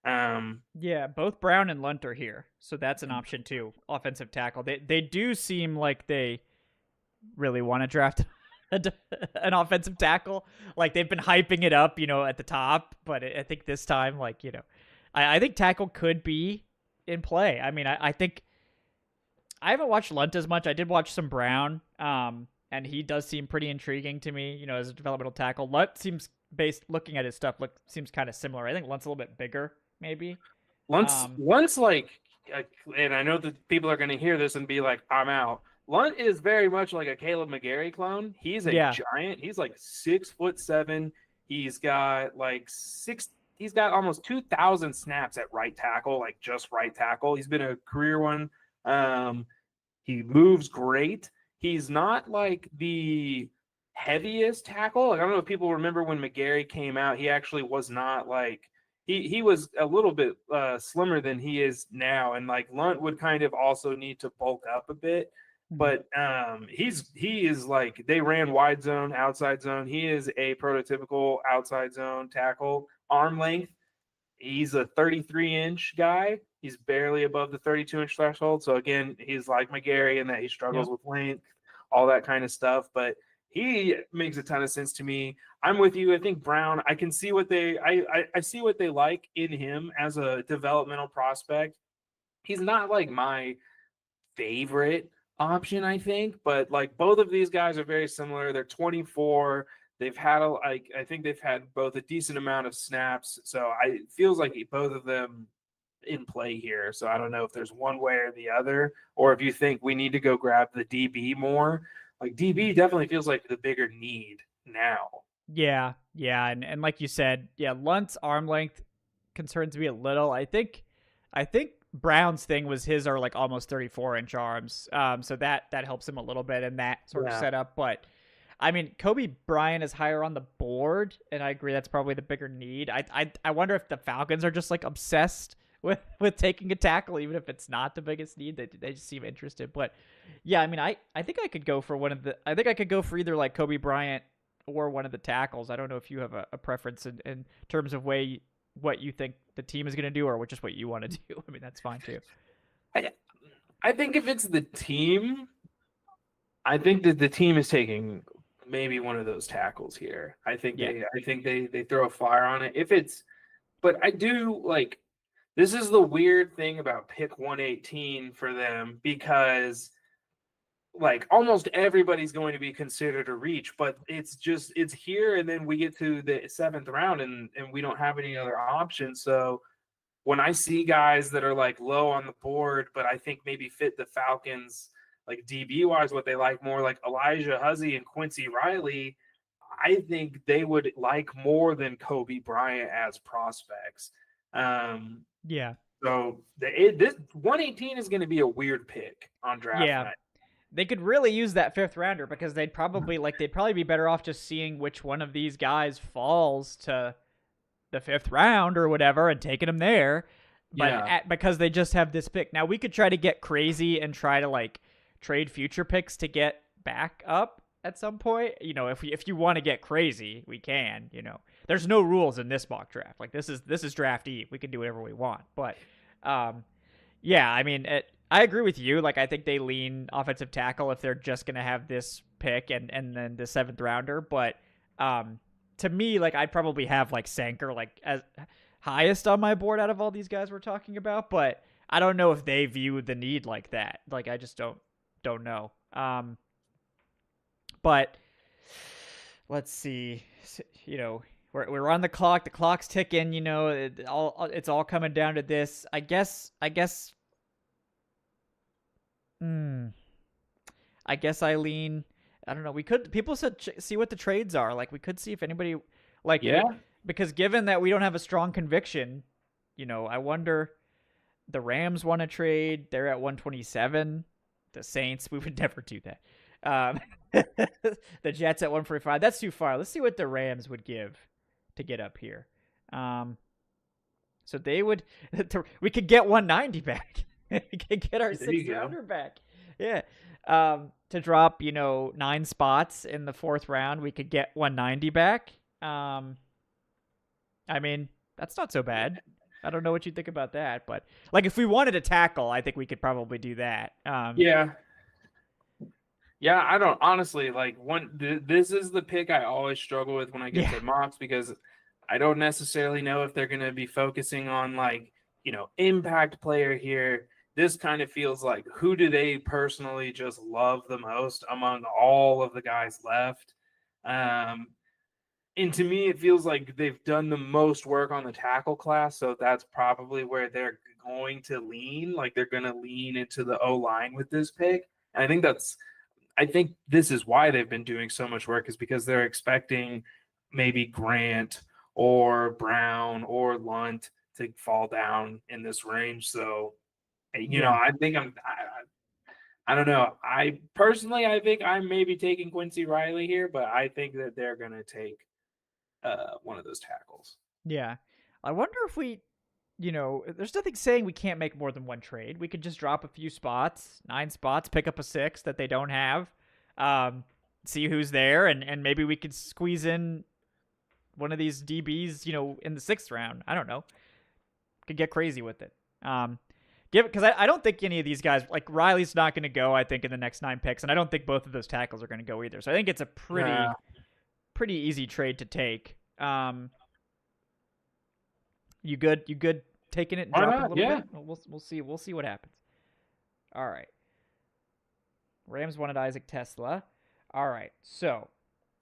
Speaker 1: Yeah, both Brown and Lunt are here, so that's an option too. Offensive tackle. They do seem like they really want to draft an offensive tackle. Like they've been hyping it up, at the top. But I think this time, like I think tackle could be in play. I mean, I think I haven't watched Lunt as much. I did watch some Brown, and he does seem pretty intriguing to me. As a developmental tackle, Lunt seems based looking at his stuff seems kind of similar. I think Lunt's a little bit bigger, maybe.
Speaker 2: Lunt's like, and I know that people are going to hear this and be like, I'm out. Lunt is very much like a Caleb McGarry clone. He's a
Speaker 1: Yeah.
Speaker 2: giant. He's like 6'7". He's got he's got almost 2,000 snaps at right tackle, like just right tackle. He's been a career one. He moves great. He's not like the heaviest tackle. Like, I don't know if people remember when McGarry came out, he actually was not like, he was a little bit slimmer than he is now, and like Lunt would kind of also need to bulk up a bit. But he is like, they ran wide zone, outside zone. He is a prototypical outside zone tackle. Arm length, he's a 33-inch guy. He's barely above the 32-inch threshold. So again, he's like McGarry in that he struggles with length, all that kind of stuff. But he makes a ton of sense to me. I'm with you. I think Brown, I can see what I see what they like in him as a developmental prospect. He's not like my favorite option, I think, but like both of these guys are very similar. They're 24. They've had I think they've had both a decent amount of snaps. So it feels like both of them in play here. So I don't know if there's one way or the other, or if you think we need to go grab the DB more. Like DB definitely feels like the bigger need now.
Speaker 1: Yeah, and like you said, yeah, Lunt's arm length concerns me a little. I think Brown's thing was his are like almost 34-inch arms. So that helps him a little bit in that sort of setup. But I mean, Kobe Bryant is higher on the board, and I agree that's probably the bigger need. I wonder if the Falcons are just like obsessed with taking a tackle, even if it's not the biggest need. They just seem interested. But yeah, I mean, I think I could go for I think I could go for either like Kobe Bryant or one of the tackles. I don't know if you have a preference in terms of what you think the team is going to do, or just what you want to do. I mean, that's fine too.
Speaker 2: I think if it's the team, I think that the team is taking maybe one of those tackles here. I think they throw a flyer on it. But I do like, this is the weird thing about pick 118 for them, because like almost everybody's going to be considered a reach, but it's here, and then we get to the 7th round, and we don't have any other options. So when I see guys that are like low on the board, but I think maybe fit the Falcons like DB wise, what they like more, like Elijah Huzzie and Quincy Riley, I think they would like more than Kobe Bryant as prospects.
Speaker 1: Yeah.
Speaker 2: So this 118 is going to be a weird pick on draft
Speaker 1: Yeah.
Speaker 2: night.
Speaker 1: They could really use that 5th rounder because they'd probably be better off just seeing which one of these guys falls to the 5th round or whatever and taking them there. But
Speaker 2: Yeah.
Speaker 1: because they just have this pick. Now we could try to get crazy and try to like trade future picks to get back up at some point. You know, if you want to get crazy, we can, you know. There's no rules in this mock draft. Like this is draft eve. We can do whatever we want. But yeah, I mean, I agree with you. Like, I think they lean offensive tackle if they're just going to have this pick and then the 7th rounder. But to me, like, I'd probably have, like, Sanker, like, as highest on my board out of all these guys we're talking about. But I don't know if they view the need like that. Like, I just don't know. But let's see. You know, we're on the clock. The clock's ticking. You know, it's all coming down to this. I guess. I guess I lean. I don't know. We could. People said see what the trades are. Like we could see if anybody like.
Speaker 2: Yeah.
Speaker 1: Because given that we don't have a strong conviction, you know, I wonder. The Rams want to trade. They're at 127. The Saints, we would never do that. The Jets at 145. That's too far. Let's see what the Rams would give to get up here. So they would. We could get 190 back. We could get our 6th rounder back. Yeah. To drop, you know, 9 spots in the 4th round, we could get 190 back. I mean, that's not so bad. I don't know what you think about that, but like if we wanted to tackle, I think we could probably do that.
Speaker 2: Yeah. Yeah, I don't honestly like this is the pick I always struggle with when I get to mocks because I don't necessarily know if they're going to be focusing on like, you know, impact player here. This kind of feels like who do they personally just love the most among all of the guys left? And to me, it feels like they've done the most work on the tackle class. So that's probably where they're going to lean. Like they're going to lean into the O-line with this pick. And I think this is why they've been doing so much work is because they're expecting maybe Grant or Brown or Lunt to fall down in this range. So, you know, I think I don't know. I think I'm maybe taking Quincy Riley here, but I think that they're going to take one of those tackles.
Speaker 1: Yeah. I wonder if we, you know, there's nothing saying we can't make more than one trade. We could just drop a few spots, 9 spots, pick up a 6 that they don't have, see who's there, and maybe we could squeeze in one of these DBs, you know, in the 6th round. I don't know. Could get crazy with it. Because I don't think any of these guys, like Riley's not going to go, I think, in the next 9 picks, and I don't think both of those tackles are going to go either. So I think it's a pretty easy trade to take. You good taking it and dropping a little bit? We'll see what happens. All right. Rams wanted Isaac Tesla. All right. So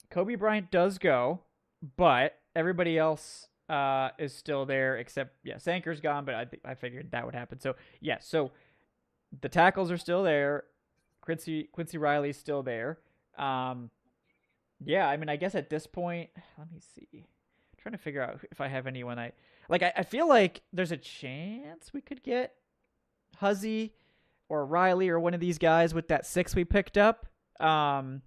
Speaker 1: Kobe Bryant does go, but everybody else is still there except Sanker's gone, but I figured that would happen. So so the tackles are still there. Quincy Riley's still there. I mean, I guess at this point, let me see. I'm trying to figure out if I have anyone I feel like there's a chance we could get Huzzie or Riley or one of these guys with that 6 we picked up. I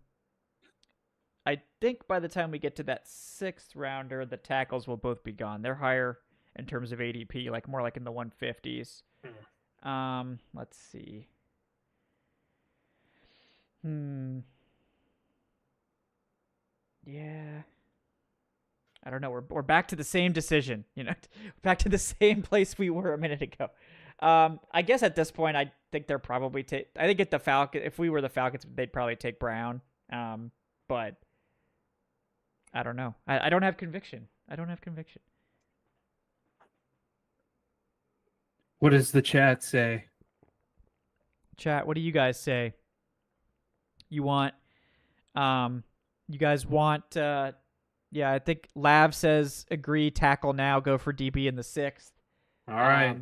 Speaker 1: think by the time we get to that 6th rounder, the tackles will both be gone. They're higher in terms of ADP, like more like in the 150s. Let's see. Yeah. I don't know. We're back to the same decision, you know, back to the same place we were a minute ago. I guess at this point, I think they're probably I think if we were the Falcons, they'd probably take Brown. But I don't know. I don't have conviction.
Speaker 2: What does the chat say?
Speaker 1: Chat, what do you guys say? You want, you guys want, yeah, I think Lav says agree, tackle now, go for DB in the 6th.
Speaker 2: All right.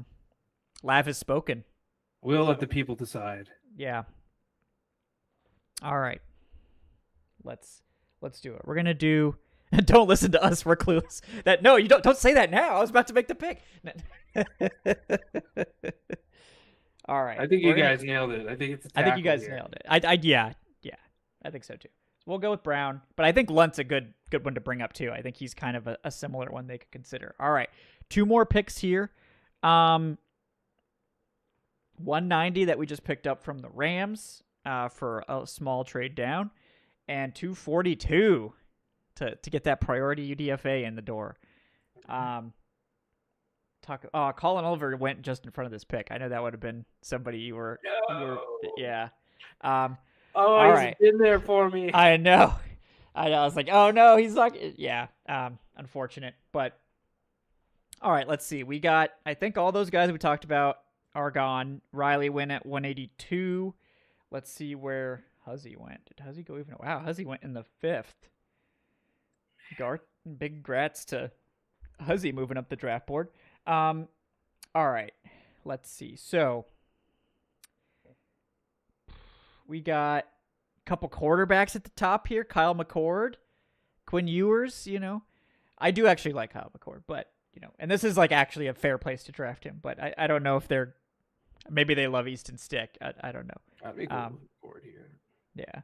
Speaker 1: Lav has spoken.
Speaker 2: We'll let the people decide.
Speaker 1: Yeah. All right. Let's do it. We're gonna do. Don't listen to us. We're clueless. No, you don't say that now. I was about to make the pick. All right.
Speaker 2: I think you guys nailed it. I think it's a tackle.
Speaker 1: I think you guys nailed it. Yeah. I think so too. So we'll go with Brown, but I think Lunt's a good one to bring up too. I think he's kind of a similar one they could consider. All right. 2 more picks here. 190 that we just picked up from the Rams for a small trade down, and 242 to get that priority UDFA in the door. Colin Oliver went just in front of this pick. I know that would have been somebody you were yeah.
Speaker 2: He's
Speaker 1: right.
Speaker 2: been there for me.
Speaker 1: I know. I was like, oh no, he's not. Yeah. Unfortunate, but all right. Let's see. We got. I think all those guys we talked about are gone. Riley went at 182. Let's see where Huzzy went. Did Huzzy go even? Wow, Huzzy went in the 5th. Big grats to Huzzy moving up the draft board. All right. Let's see. So we got a couple quarterbacks at the top here. Kyle McCord, Quinn Ewers, I do actually like Kyle McCord, but, and this is like actually a fair place to draft him, but I don't know if maybe they love Easton Stick. I don't know.
Speaker 2: I'd be cool with McCord here.
Speaker 1: Yeah.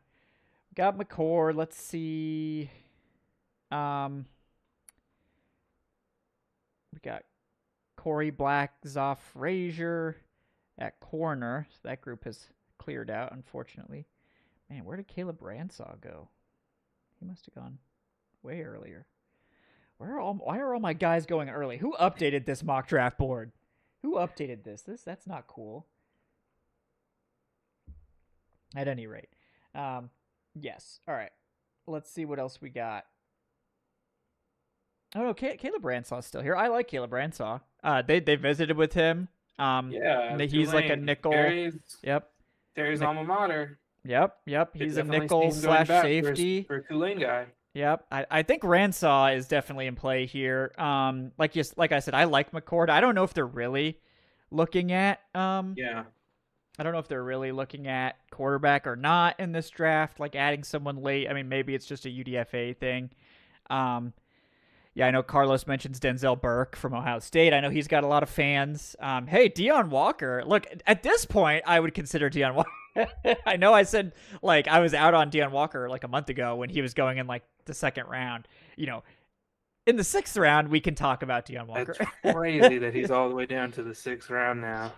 Speaker 1: Got McCord. Let's see. We got Corey Black, Zoff Frazier at corner. So that group has cleared out, unfortunately. Man, where did Caleb Ransaw go? He must have gone way earlier. Why are all my guys going early? Who updated this mock draft board? Who updated this? That's not cool. At any rate. Yes. All right. Let's see what else we got. Oh no, Caleb Bransaw's still here. I like Caleb Bransaw. They visited with him.
Speaker 2: Yeah,
Speaker 1: he's like a nickel.
Speaker 2: Terry's alma mater.
Speaker 1: Yep. He's a nickel / safety
Speaker 2: for a Tulane guy.
Speaker 1: Yep. I think Ransaw is definitely in play here. Like I said, I like McCord. I don't know if they're really looking at I don't know if they're really looking at quarterback or not in this draft, like adding someone late. I mean, maybe it's just a UDFA thing. Yeah, I know Carlos mentions Denzel Burke from Ohio State. I know he's got a lot of fans. Hey, Deion Walker. Look, at this point, I would consider Deion Walker. I know I said, like, I was out on Deion Walker like a month ago when he was going in, like, the 2nd round. In the 6th round, we can talk about Deion Walker.
Speaker 2: That's crazy that he's all the way down to the 6th round now.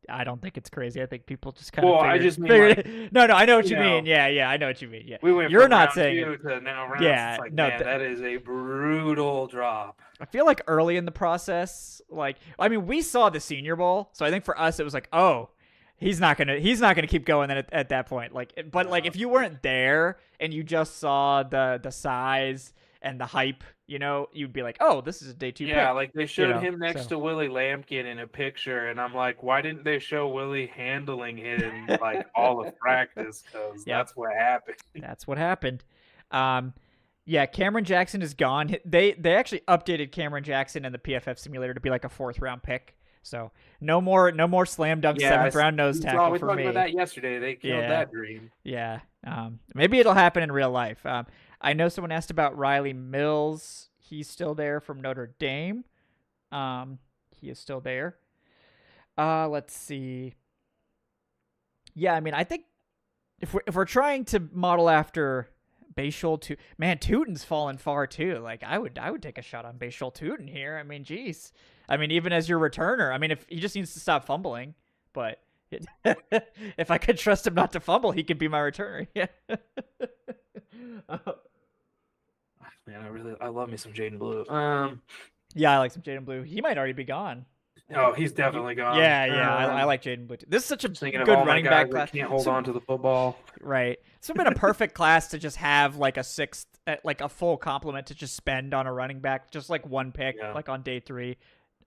Speaker 1: I don't think it's crazy. I think people just kind of
Speaker 2: I just mean
Speaker 1: no, I know what you mean. Yeah, I know what you mean. Yeah,
Speaker 2: we went.
Speaker 1: You're not saying
Speaker 2: round 2 to now round.
Speaker 1: Yeah,
Speaker 2: like,
Speaker 1: no,
Speaker 2: man, that is a brutal drop.
Speaker 1: I feel like early in the process, we saw the Senior Bowl, so I think for us it was like, oh, he's not gonna keep going at that point. If you weren't there and you just saw the size and the hype, you'd be like, oh, this is a day 2 pick.
Speaker 2: Yeah, like they showed him next to Willie Lampkin in a picture, and I'm like, why didn't they show Willie handling it in like all of practice? Because that's what happened.
Speaker 1: That's what happened. Yeah, Cameron Jackson is gone. They actually updated Cameron Jackson in the PFF simulator to be like a 4th round pick. So no more slam dunk 7th round nose tackle
Speaker 2: we
Speaker 1: for
Speaker 2: talked
Speaker 1: me.
Speaker 2: about that yesterday. They killed that dream.
Speaker 1: Yeah. Maybe it'll happen in real life. I know someone asked about Riley Mills. He's still there from Notre Dame. He is still there. Let's see. Yeah, I mean, I think if we're trying to model after Bashul, Tootin's fallen far too. Like I would take a shot on Bashul Tootin here. I mean, geez. I mean, even as your returner. I mean, if he just needs to stop fumbling, but if I could trust him not to fumble, he could be my returner. Yeah.
Speaker 2: Man, I love me some Jaden Blue.
Speaker 1: Yeah, I like some Jaden Blue. He might already be gone.
Speaker 2: Oh, he's definitely gone.
Speaker 1: Yeah, I like Jaden Blue. This is such a good running back class.
Speaker 2: Can't hold on to the football.
Speaker 1: Right. It's been a perfect class to just have like a 6th, like a full complement to just spend on a running back, just like one pick, like on day 3.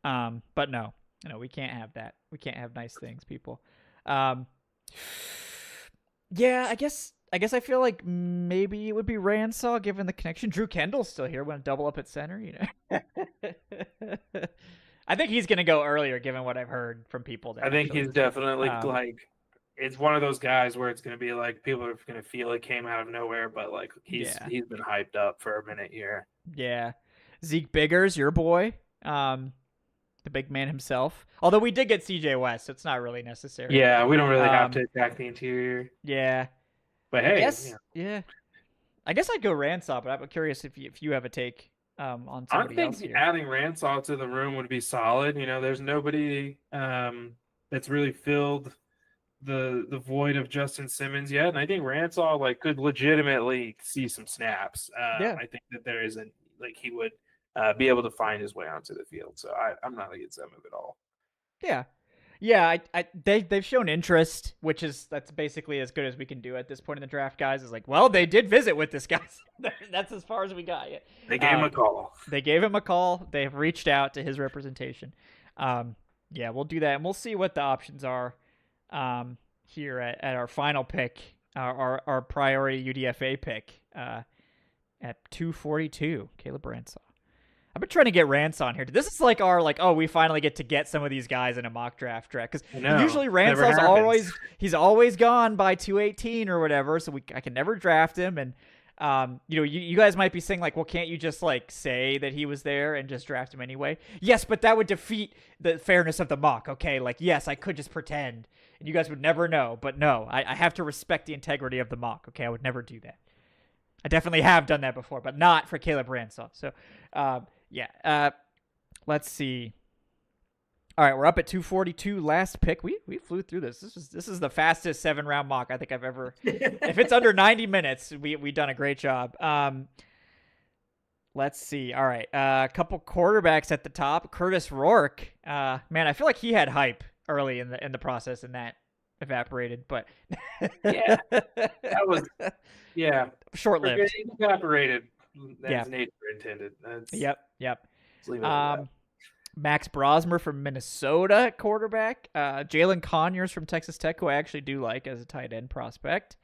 Speaker 1: But no, we can't have that. We can't have nice things, people. Yeah, I guess I guess I feel like maybe it would be Ransaw given the connection. Drew Kendall's still here. Want to double up at center, I think he's going to go earlier given what I've heard from people there.
Speaker 2: I think he's definitely
Speaker 1: like
Speaker 2: it's one of those guys where it's going to be like people are going to feel it came out of nowhere, but like he's been hyped up for a minute here.
Speaker 1: Yeah. Zeke Biggers, your boy, the big man himself. Although we did get CJ West, so it's not really necessary.
Speaker 2: Yeah, we don't really have to attack the interior.
Speaker 1: Yeah.
Speaker 2: But hey,
Speaker 1: I guess I'd go Ransaw, but I'm curious if you have a take on somebody else here.
Speaker 2: Adding Ransaw to the room would be solid. There's nobody that's really filled the void of Justin Simmons yet, and I think Ransaw could legitimately see some snaps. I think that there isn't he would be able to find his way onto the field. So I'm not against that move at all.
Speaker 1: Yeah, they've shown interest, that's basically as good as we can do at this point in the draft, guys. Is well, they did visit with this guy. That's as far as we got yet.
Speaker 2: They gave him a call.
Speaker 1: They gave him a call. They've reached out to his representation. We'll do that, and we'll see what the options are here at our final pick, our priority UDFA pick at 242, Caleb Ransaw. I've been trying to get Ransaw on here. This is our we finally get some of these guys in a mock draft because usually Ransaw's always gone by 218 or whatever, so I can never draft him. And you guys might be saying well, can't you just say that he was there and just draft him anyway? Yes, but that would defeat the fairness of the mock. Okay, yes, I could just pretend, and you guys would never know. But no, I have to respect the integrity of the mock. Okay, I would never do that. I definitely have done that before, but not for Caleb Ransaw. So. Let's see. All right, we're up at 242. Last pick. We flew through this. This is the fastest 7-round mock I think I've ever. If it's under 90 minutes, we done a great job. Let's see. All right, a couple quarterbacks at the top. Curtis Rourke. Man, I feel like he had hype early in the process, and that evaporated. But
Speaker 2: that was
Speaker 1: short-lived.
Speaker 2: It evaporated. That's nature intended.
Speaker 1: Yep.
Speaker 2: Leave it at that.
Speaker 1: Max Brosmer from Minnesota, quarterback. Jalen Conyers from Texas Tech, who I actually do like as a tight end prospect.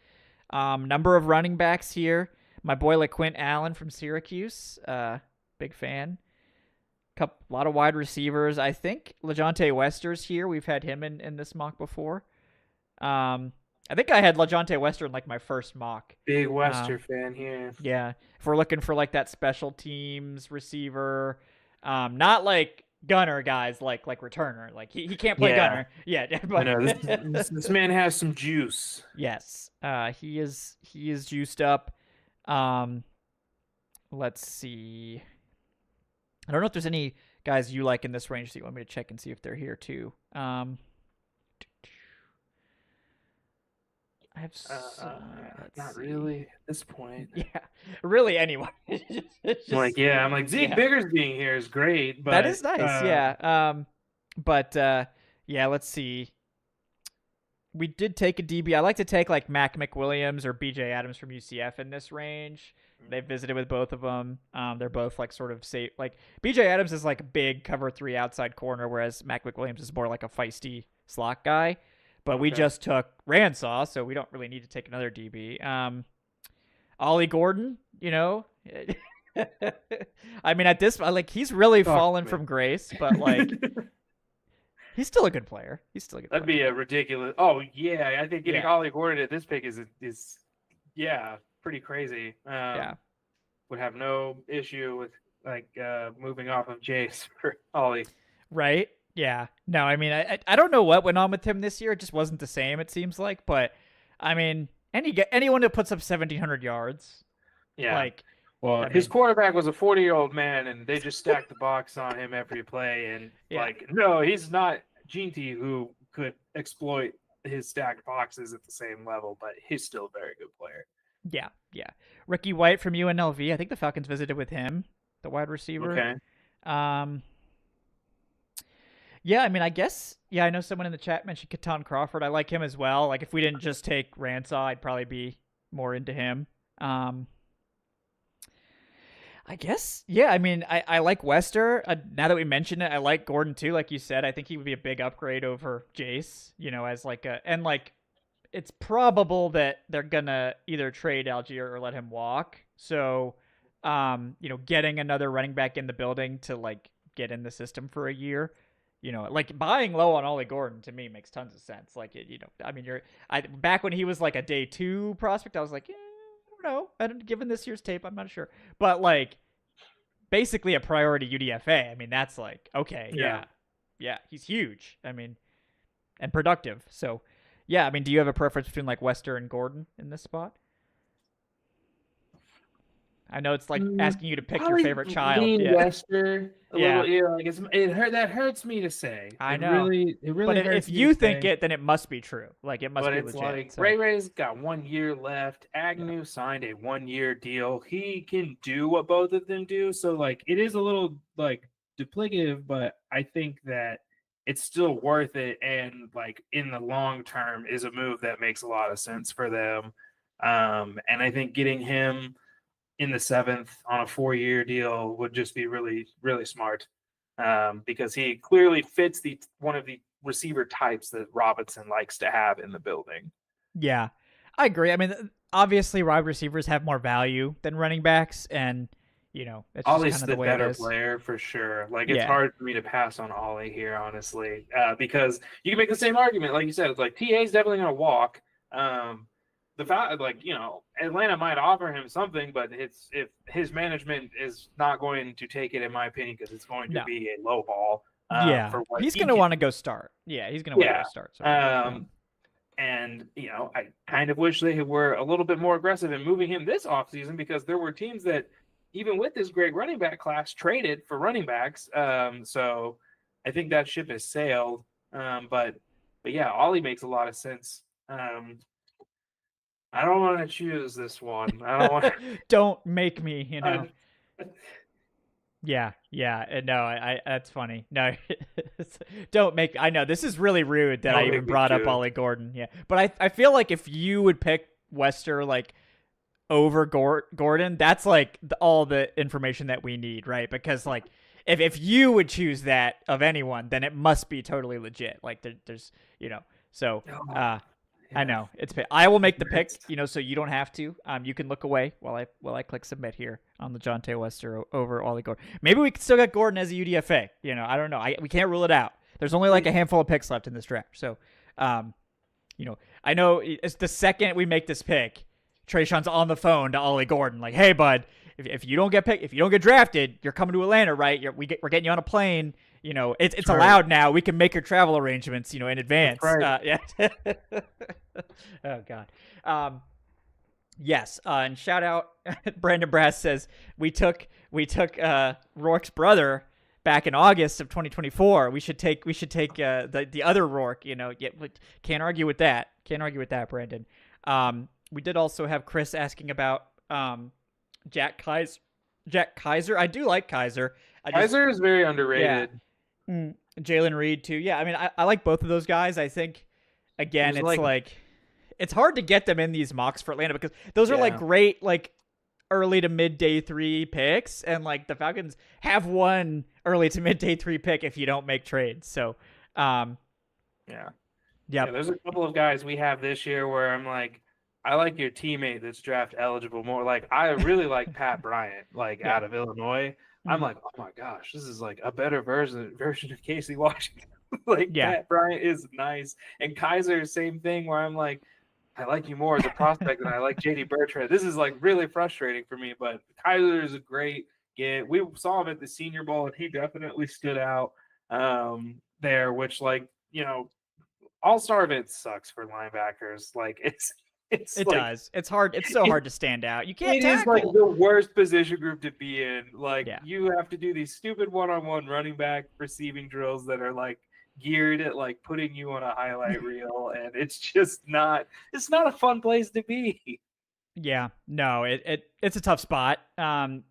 Speaker 1: Number of running backs here. My boy LaQuint Allen from Syracuse. Big fan. A lot of wide receivers. I think LaJohntay Wester's here. We've had him in this mock before. I think I had LaJohntay Wester in my first mock.
Speaker 2: Big Wester fan here.
Speaker 1: Yeah. If we're looking for that special teams receiver, not gunner guys like returner. He can't play gunner. Yeah. But
Speaker 2: this man has some juice.
Speaker 1: Yes. He is juiced up. Let's see. I don't know if there's any guys you like in this range that you want me to check and see if they're here too. I have
Speaker 2: not really at this point.
Speaker 1: Yeah, really. Anyway,
Speaker 2: I'm Zeke Biggers being here is great, but
Speaker 1: that is nice. Let's see. We did take a DB. I like to take Mac McWilliams or BJ Adams from UCF in this range. They visited with both of them. They're both sort of safe. BJ Adams is a big cover 3 outside corner, whereas Mac McWilliams is more a feisty slot guy. But we just took Ransaw, so we don't really need to take another DB. Ollie Gordon, I mean, at this, he's really fallen from grace, but he's still a good player.
Speaker 2: That'd be a ridiculous. Oh yeah, I think getting Ollie Gordon at this pick is pretty crazy. Would have no issue with moving off of Jace for Ollie.
Speaker 1: Right. Yeah. No, I mean, I don't know what went on with him this year. It just wasn't the same, it seems like. But, I mean, anyone that puts up 1,700 yards.
Speaker 2: Yeah. His quarterback was a 40-year-old man, and they just stacked the box on him every play. And, no, he's not Ginty, who could exploit his stacked boxes at the same level, but he's still a very good player.
Speaker 1: Yeah. Ricky White from UNLV. I think the Falcons visited with him, the wide receiver.
Speaker 2: Okay.
Speaker 1: Yeah, I mean, I guess, I know someone in the chat mentioned Keaton Crawford. I like him as well. If we didn't just take Ransaw, I'd probably be more into him. I guess, I mean, I like Wester. Now that we mentioned it, I like Gordon too. Like you said, I think he would be a big upgrade over Jace, as it's probable that they're gonna either trade Algier or let him walk. So, getting another running back in the building to like get in the system for a year, like buying low on Ollie Gordon to me makes tons of sense. Like I mean, back when he was like a day 2 prospect, I was like, I don't know. Given this year's tape, I'm not sure, but like basically a priority UDFA. I mean, that's like okay, yeah, he's huge. I mean, and productive. So, yeah, I mean, do you have a preference between like Wester and Gordon in this spot? I know it's like asking you to pick your favorite child.
Speaker 2: Lean
Speaker 1: Yeah.
Speaker 2: Wester a little. Yeah, like that hurts me to say.
Speaker 1: I know.
Speaker 2: It really
Speaker 1: but
Speaker 2: hurts
Speaker 1: if
Speaker 2: me
Speaker 1: you
Speaker 2: to
Speaker 1: think
Speaker 2: say.
Speaker 1: it, then it must be true. Like it must
Speaker 2: But
Speaker 1: be
Speaker 2: it's
Speaker 1: legit.
Speaker 2: like
Speaker 1: So.
Speaker 2: Ray's got 1 year left. Agnew signed a 1-year deal. He can do what both of them do. So like it is a little like duplicative, but I think that it's still worth it. And like in the long term is a move that makes a lot of sense for them. And I think getting him in the 7th on a 4-year deal would just be really, really smart. Because he clearly fits one of the receiver types that Robinson likes to have in the building.
Speaker 1: Yeah, I agree. I mean, obviously, wide receivers have more value than running backs, and it's
Speaker 2: Ollie's
Speaker 1: just kind of
Speaker 2: the
Speaker 1: the way
Speaker 2: better
Speaker 1: it is.
Speaker 2: player for sure. Like it's hard for me to pass on Ollie here, honestly, because you can make the same argument, like you said. It's like TA is definitely going to walk. The fact, like Atlanta might offer him something, but if his management is not going to take it, in my opinion, because it's going to be a low ball. For what
Speaker 1: he's going to want to go start. Yeah, he's going to want to go start. So,
Speaker 2: and I kind of wish they were a little bit more aggressive in moving him this offseason, because there were teams that, even with this great running back class, traded for running backs. So I think that ship has sailed. But yeah, Ollie makes a lot of sense. I don't want to choose this one. I don't want.
Speaker 1: Don't make me. Yeah. No, I that's funny. No, don't make. I know this is really rude that I even brought up Ollie Gordon. Yeah, but I feel like if you would pick Wester like over Gordon, that's like all the information that we need, right? Because like if you would choose that of anyone, then it must be totally legit. Like there's so. I know I will make the pick, so you don't have to. You can look away while I click submit here on the Jonte Wester over Ollie Gordon. Maybe we still got Gordon as a UDFA. I don't know. We can't rule it out. There's only like a handful of picks left in this draft. So, I know it's the second we make this pick, Tre'Shon's on the phone to Ollie Gordon, like, "Hey, bud, if you don't get picked, if you don't get drafted, you're coming to Atlanta, right? We're getting you on a plane. It's allowed now. We can make your travel arrangements, in advance."
Speaker 2: Right.
Speaker 1: Yeah. Oh God. Yes. And shout out, Brandon Brass says we took Rourke's brother back in August of 2024. We should take the other Rourke. Can't argue with that. Brandon. We did also have Chris asking about Jack Kaiser. I do like Kaiser.
Speaker 2: Kaiser is very underrated.
Speaker 1: Yeah. Jalen Reed too. Yeah, I mean, I like both of those guys. I think again, it's like it's hard to get them in these mocks for Atlanta because those are like great like early to mid day 3 picks, and like the Falcons have one early to mid day 3 pick if you don't make trades. So,
Speaker 2: yeah. There's a couple of guys we have this year where I'm like, I like your teammate that's draft eligible more. Like I really like Pat Bryant, out of Illinois. I'm like, oh my gosh, this is like a better version of Casey Washington. Pat Bryant is nice. And Kaiser, same thing, where I'm like, I like you more as a prospect than I like JD Bertrand. This is like really frustrating for me, but Kaiser is a great get. We saw him at the Senior Bowl and he definitely stood out there, which all-star event sucks for linebackers. Like it
Speaker 1: does. It's hard. It's so hard to stand out. You can't tackle.
Speaker 2: It is like the worst position group to be in. You have to do these stupid one-on-one running back receiving drills that are like geared at like putting you on a highlight reel, and it's just not. It's not a fun place to be.
Speaker 1: Yeah, no, it's a tough spot. And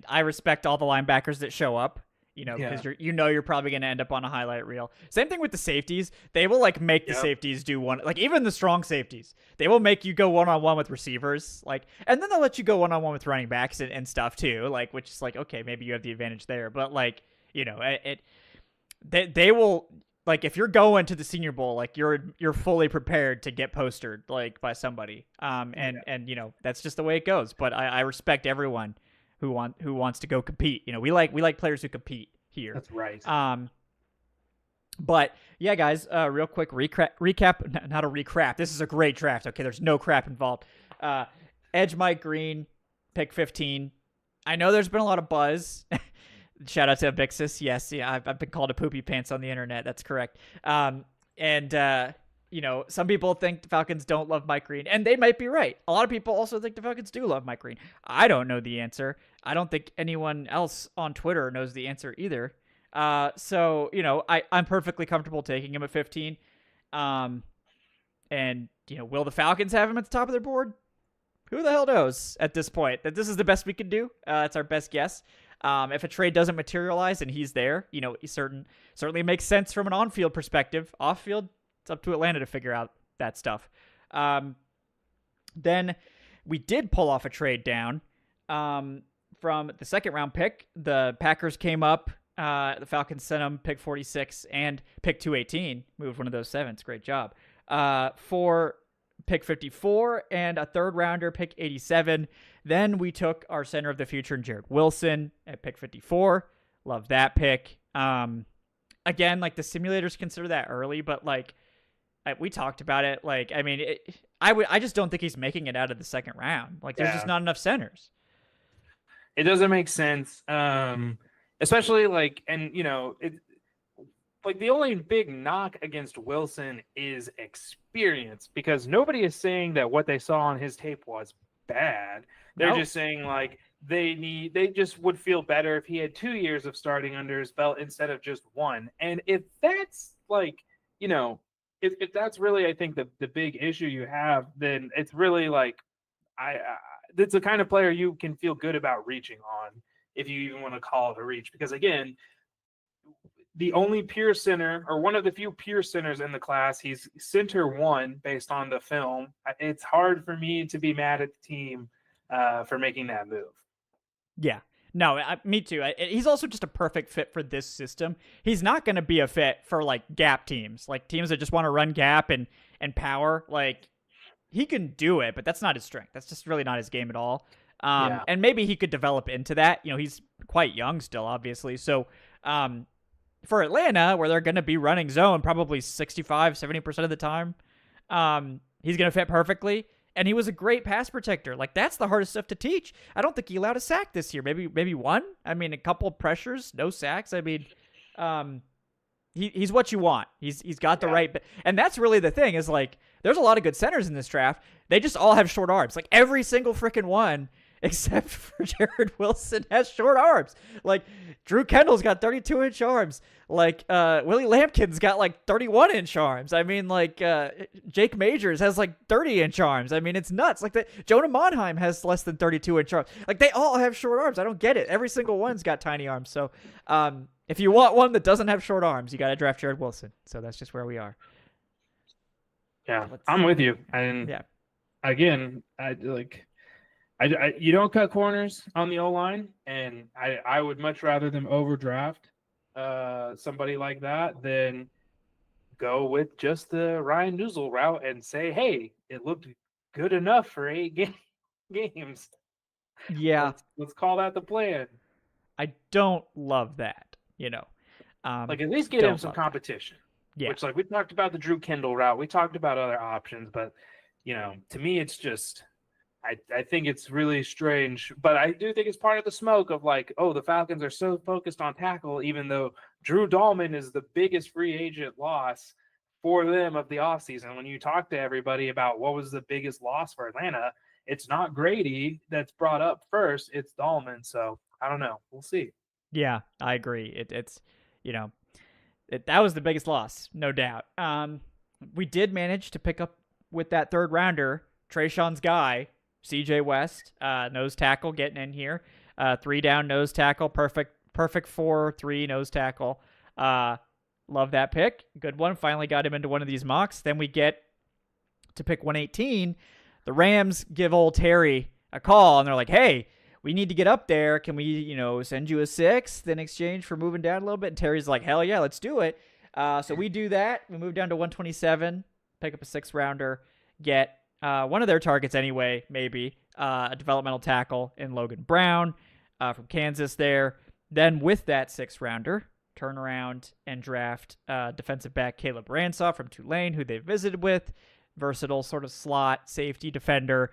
Speaker 1: I respect all the linebackers that show up. Because you're probably going to end up on a highlight reel. Same thing with the safeties. They will like make the safeties do one, like even the strong safeties, they will make you go one-on-one with receivers, and then they'll let you go one-on-one with running backs and stuff too, which is like, okay, maybe you have the advantage there, but they will, like if you're going to the Senior Bowl, like you're fully prepared to get postered like by somebody. And that's just the way it goes. But I respect everyone who wants to go compete. We like players who compete here.
Speaker 2: That's right.
Speaker 1: But yeah, guys, real quick recap. Not a recap. This is a great draft. Okay, there's no crap involved. Edge Mike Green, pick 15. I know there's been a lot of buzz. Shout out to Abixis. Yes, yeah, I've been called a poopy pants on the internet. That's correct. Some people think the Falcons don't love Mike Green, and they might be right. A lot of people also think the Falcons do love Mike Green. I don't know the answer. I don't think anyone else on Twitter knows the answer either. I'm perfectly comfortable taking him at 15. Will the Falcons have him at the top of their board? Who the hell knows at this point? That this is the best we can do. It's our best guess. If a trade doesn't materialize and he's there, he certainly makes sense from an on-field perspective. Off-field, it's up to Atlanta to figure out that stuff. Then we did pull off a trade down from the second round pick. The Packers came up. The Falcons sent them pick 46 and pick 218. Moved one of those sevens. Great job. For pick 54 and a third rounder, pick 87. Then we took our center of the future in Jared Wilson at pick 54. Love that pick. Again, like the simulators consider that early, but like we talked about it. Like, I mean, I just don't think he's making it out of the second round. Like, there's just not enough centers.
Speaker 2: It doesn't make sense. Especially like, like the only big knock against Wilson is experience, because nobody is saying that what they saw on his tape was bad. They're just saying like they just would feel better if he had 2 years of starting under his belt instead of just one. And if that's like, if that's really, I think the big issue you have, then it's really like, it's the kind of player you can feel good about reaching on, if you even want to call it a reach, because again, the only pure center, or one of the few pure centers in the class, he's center one based on the film. It's hard for me to be mad at the team for making that move.
Speaker 1: Yeah, no, me too. He's also just a perfect fit for this system. He's not going to be a fit for like gap teams, like teams that just want to run gap and power. Like, he can do it, but that's not his strength. That's just really not his game at all. And maybe he could develop into that. He's quite young still, obviously. So, for Atlanta, where they're going to be running zone probably 65, 70% of the time, he's going to fit perfectly. And he was a great pass protector. Like, that's the hardest stuff to teach. I don't think he allowed a sack this year. Maybe one. I mean, a couple of pressures, no sacks. I mean, he's what you want. He's got the right. And that's really the thing, is like, there's a lot of good centers in this draft. They just all have short arms. Like, every single freaking one, except for Jared Wilson, has short arms. Like, Drew Kendall's got 32-inch arms. Like, Willie Lampkin's got like 31-inch arms. I mean, like, Jake Majors has like 30-inch arms. I mean, it's nuts. Like, Jonah Monheim has less than 32-inch arms. Like, they all have short arms. I don't get it. Every single one's got tiny arms. So, if you want one that doesn't have short arms, you got to draft Jared Wilson. So that's just where we are.
Speaker 2: Yeah, I'm with you. And again, you don't cut corners on the O-line, and I would much rather them overdraft somebody like that than go with just the Ryan Newsel route and say, hey, it looked good enough for 8 games.
Speaker 1: Yeah.
Speaker 2: Let's call that the plan.
Speaker 1: I don't love that,
Speaker 2: like, at least get him some competition.
Speaker 1: Yeah.
Speaker 2: Which, like, we talked about the Drew Kendall route. We talked about other options, but, to me, it's just – I think it's really strange, but I do think it's part of the smoke of like, oh, the Falcons are so focused on tackle, even though Drew Dahlman is the biggest free agent loss for them of the offseason. When you talk to everybody about what was the biggest loss for Atlanta, it's not Grady that's brought up first, it's Dahlman. So I don't know. We'll see.
Speaker 1: Yeah, I agree. It's that was the biggest loss, no doubt. We did manage to pick up with that third rounder, Tre'Shon's guy, CJ West, nose tackle, getting in here. 3 down nose tackle, perfect 4-3 nose tackle. Love that pick. Good one. Finally got him into one of these mocks. Then we get to pick 118. The Rams give old Terry a call, and they're like, hey, we need to get up there. Can we, send you a 6th in exchange for moving down a little bit? And Terry's like, hell yeah, let's do it. So we do that. We move down to 127, pick up a 6th rounder, get one of their targets anyway, maybe a developmental tackle in Logan Brown from Kansas there. Then with that 6th rounder, turn around and draft defensive back Caleb Ransaw from Tulane, who they visited with. Versatile sort of slot safety defender,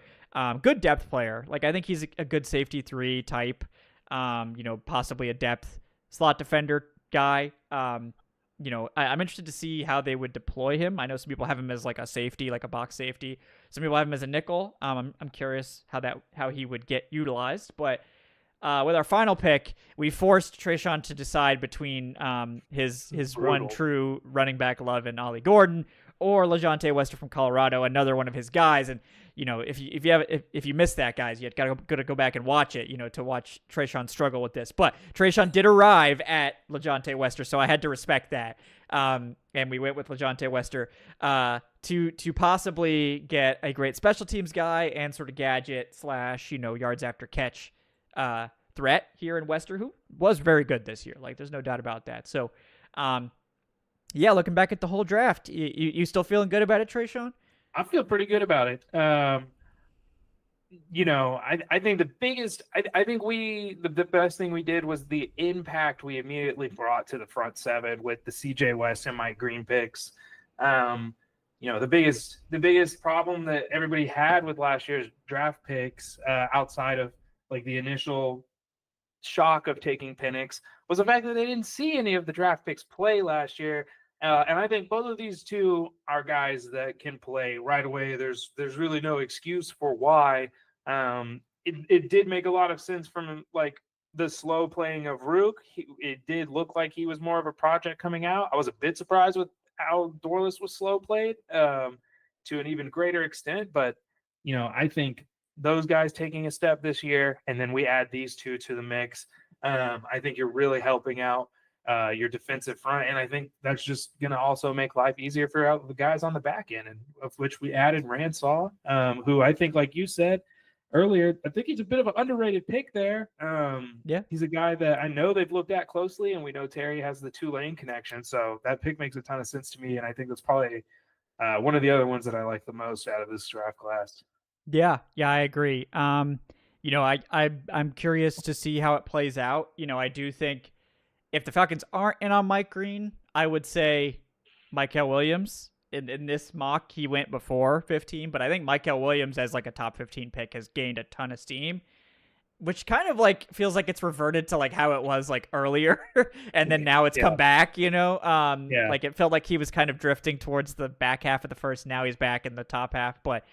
Speaker 1: good depth player. Like I think he's a good safety 3 type. Possibly a depth slot defender guy. I'm interested to see how they would deploy him. I know some people have him as like a safety, like a box safety. Some people have him as a nickel. I'm curious how he would get utilized. But with our final pick, we forced Tre'Shon to decide between his one true running back love in Ollie Gordon or LeJontay Wester from Colorado, another one of his guys. And if you missed that, guys, you got to go back and watch it, to watch Tre'Shon struggle with this. But Tre'Shon did arrive at LeJontay Wester, so I had to respect that. And we went with LeJontay Wester to possibly get a great special teams guy and sort of gadget / yards after catch threat here in Wester, who was very good this year. Like, there's no doubt about that. So, looking back at the whole draft, you still feeling good about it, Tre'Shon?
Speaker 2: I feel pretty good about it. I think the best thing we did was the impact we immediately brought to the front 7 with the CJ West and Mike Green picks. The biggest problem that everybody had with last year's draft picks, outside of like the initial shock of taking Penix, was the fact that they didn't see any of the draft picks play last year. And I think both of these two are guys that can play right away. There's really no excuse for why. It did make a lot of sense from like the slow playing of Rook. It did look like he was more of a project coming out. I was a bit surprised with how Dorless was slow played to an even greater extent. But, I think those guys taking a step this year, and then we add these two to the mix, I think you're really helping out your defensive front, and I think that's just going to also make life easier for the guys on the back end, and of which we added Ransaw, who I think, like you said earlier, I think he's a bit of an underrated pick there. He's a guy that I know they've looked at closely, and we know Terry has the Tulane connection, so that pick makes a ton of sense to me, and I think that's probably one of the other ones that I like the most out of this draft class.
Speaker 1: Yeah, I agree. I'm curious to see how it plays out. I do think if the Falcons aren't in on Mike Green, I would say Mykel Williams. In this mock, he went before 15, but I think Mykel Williams as like a top 15 pick has gained a ton of steam, which kind of like feels like it's reverted to like how it was like earlier, and then now it's come back. Like it felt like he was kind of drifting towards the back half of the first. Now he's back in the top half, but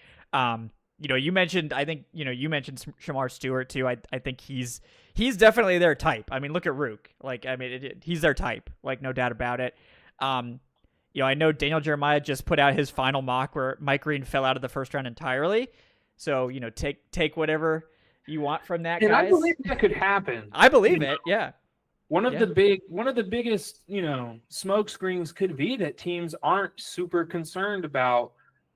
Speaker 1: you mentioned, I think, you mentioned Shamar Stewart too. I think he's definitely their type. I mean, look at Rook. Like, I mean, he's their type, like no doubt about it. I know Daniel Jeremiah just put out his final mock where Mike Green fell out of the first round entirely. So, take whatever you want from that,
Speaker 2: and
Speaker 1: guys.
Speaker 2: I believe that could happen.
Speaker 1: I believe it. Yeah.
Speaker 2: One of the biggest, smoke screens could be that teams aren't super concerned about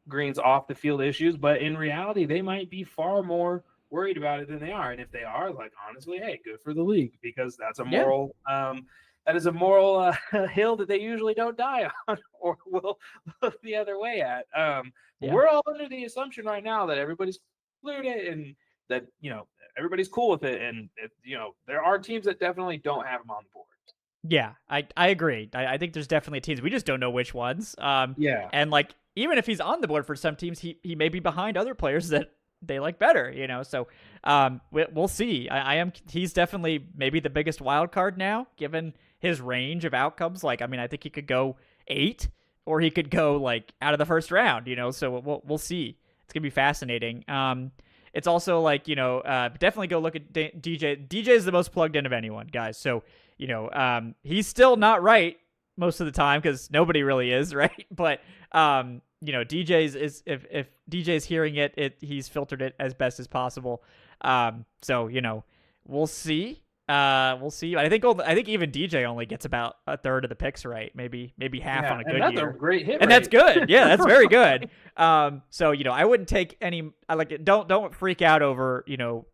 Speaker 2: Green's off the field issues, but in reality, they might be far more worried about it than they are. And if they are, like, honestly, hey, good for the league, because that's a moral, hill that they usually don't die on or will look the other way at. We're all under the assumption right now that everybody's cleared it and that, everybody's cool with it. And, there are teams that definitely don't have him on the board.
Speaker 1: Yeah, I agree. I think there's definitely teams. We just don't know which ones. And like, even if he's on the board for some teams, he may be behind other players that they like better, So we'll see. He's definitely maybe the biggest wild card now, given his range of outcomes. Like, I mean, I think he could go 8 or he could go like out of the first round, So we'll see. It's gonna be fascinating. It's also like, definitely go look at DJ. DJ is the most plugged in of anyone, guys. So, he's still not right most of the time because nobody really is, right? But, DJ's is if DJ's hearing it, he's filtered it as best as possible. So, we'll see. We'll see. I think even DJ only gets about a third of the picks right, maybe half on a good
Speaker 2: year.
Speaker 1: That's
Speaker 2: a great hit
Speaker 1: and
Speaker 2: rate.
Speaker 1: That's good. Yeah, that's very good. So I wouldn't take any. Don't freak out over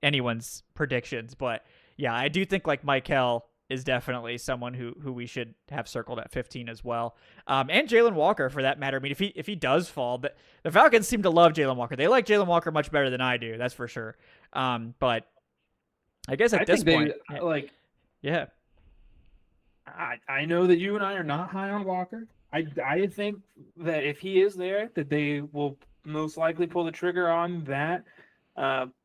Speaker 1: anyone's predictions, but yeah, I do think like Mykel is definitely someone who we should have circled at 15 as well. And Jalen Walker for that matter. I mean, if he does fall, the Falcons seem to love Jalen Walker. They like Jalen Walker much better than I do. That's for sure. But I guess at
Speaker 2: I
Speaker 1: this
Speaker 2: think they
Speaker 1: point,
Speaker 2: like.
Speaker 1: yeah,
Speaker 2: I know that you and I are not high on Walker. I think that if he is there, that they will most likely pull the trigger on that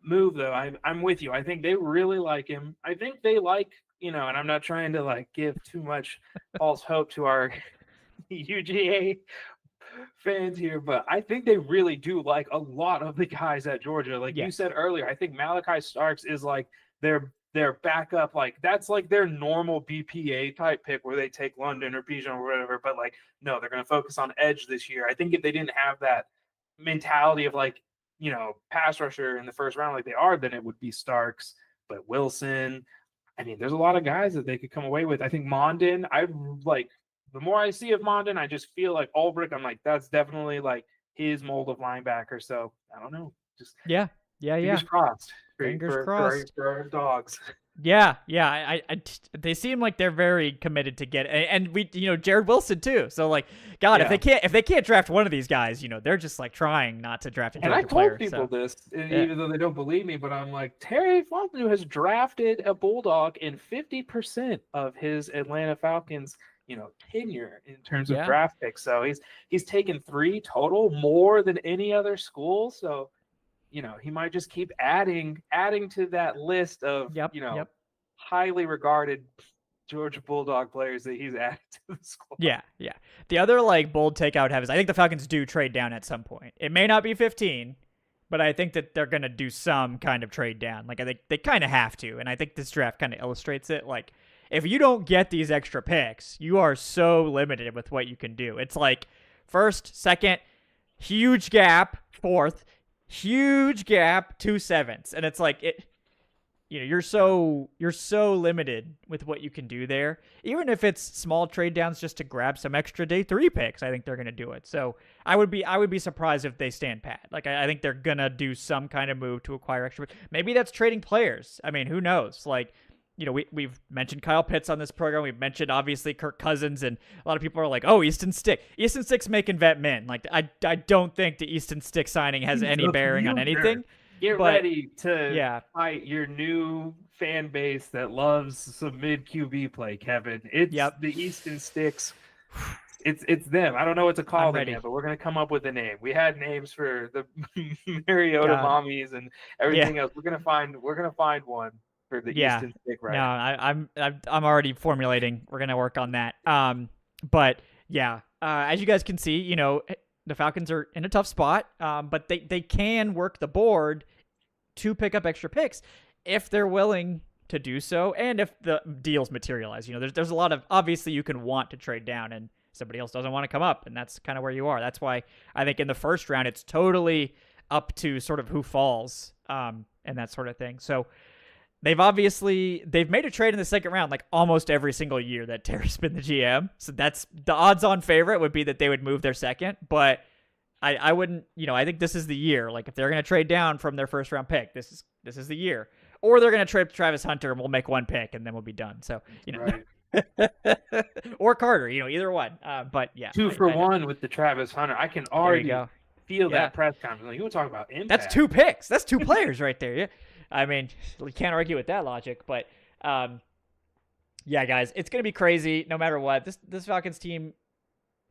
Speaker 2: move. Though I'm with you. I think they really like him. I think they like, and I'm not trying to like give too much false hope to our UGA fans here, but I think they really do like a lot of the guys at Georgia. Like you said earlier, I think Malachi Starks is like their backup, like that's like their normal BPA type pick where they take London or Bijan or whatever. But like, no, they're going to focus on edge this year. I think if they didn't have that mentality of like, pass rusher in the first round like they are, then it would be Starks. But Wilson, I mean, there's a lot of guys that they could come away with. I think Mondin, I like the more I see of Mondin, I just feel like Ulbrich, I'm like, that's definitely like his mold of linebacker. So I don't know. Just fingers crossed.
Speaker 1: Fingers crossed
Speaker 2: for our dogs.
Speaker 1: Yeah. They seem like they're very committed to get, and we, Jared Wilson too. So like, God, if they can't draft one of these guys, they're just like trying not to draft a Georgia player.
Speaker 2: And I told people this, even though they don't believe me, but I'm like, Terry Fontenot has drafted a Bulldog in 50% of his Atlanta Falcons, tenure in terms of draft picks. So he's taken 3 total, more than any other school. So he might just keep adding to that list of, highly regarded Georgia Bulldog players that he's added to the squad.
Speaker 1: Yeah. The other like bold take I would have is I think the Falcons do trade down at some point. It may not be 15, but I think that they're going to do some kind of trade down. Like I think they kind of have to, and I think this draft kind of illustrates it. Like if you don't get these extra picks, you are so limited with what you can do. It's like first, second, huge gap, fourth, huge gap, 2 7s, and it's like it. You're so limited with what you can do there. Even if it's small trade downs just to grab some extra day 3 picks, I think they're gonna do it. So I would be surprised if they stand pat. Like I think they're gonna do some kind of move to acquire extra. Maybe that's trading players. I mean, who knows? Like. We've mentioned Kyle Pitts on this program. We've mentioned, obviously, Kirk Cousins, and a lot of people are like, oh, Easton Stick. Easton Stick's making vet men. Like, I don't think the Easton Stick signing has any bearing on anything.
Speaker 2: Get ready to fight your new fan base that loves some mid QB play, Kevin. It's the Easton Sticks. It's them. I don't know what to call them yet, but we're going to come up with a name. We had names for the Mariota mommies and everything else. We're going to find one. For the Easton Stick, right?
Speaker 1: No, I'm already formulating. We're gonna work on that. But as you guys can see, the Falcons are in a tough spot. But they can work the board to pick up extra picks if they're willing to do so, and if the deals materialize. There's a lot of, obviously you can want to trade down and somebody else doesn't want to come up, and that's kind of where you are. That's why I think in the first round it's totally up to sort of who falls, and that sort of thing. So. They've made a trade in the second round like almost every single year that Terry's been the GM. So that's the odds-on favorite would be that they would move their second. But I wouldn't, I think this is the year. Like if they're going to trade down from their first round pick, this is the year. Or they're going to trade Travis Hunter and we'll make 1 pick and then we'll be done. So right. Or Carter, either one. But yeah,
Speaker 2: 2 for 1 with the Travis Hunter. I can already feel that press conference. Like, you were talking about impact.
Speaker 1: That's 2 picks. That's 2 players right there. Yeah. I mean, we can't argue with that logic, but guys, it's going to be crazy no matter what. This Falcons team,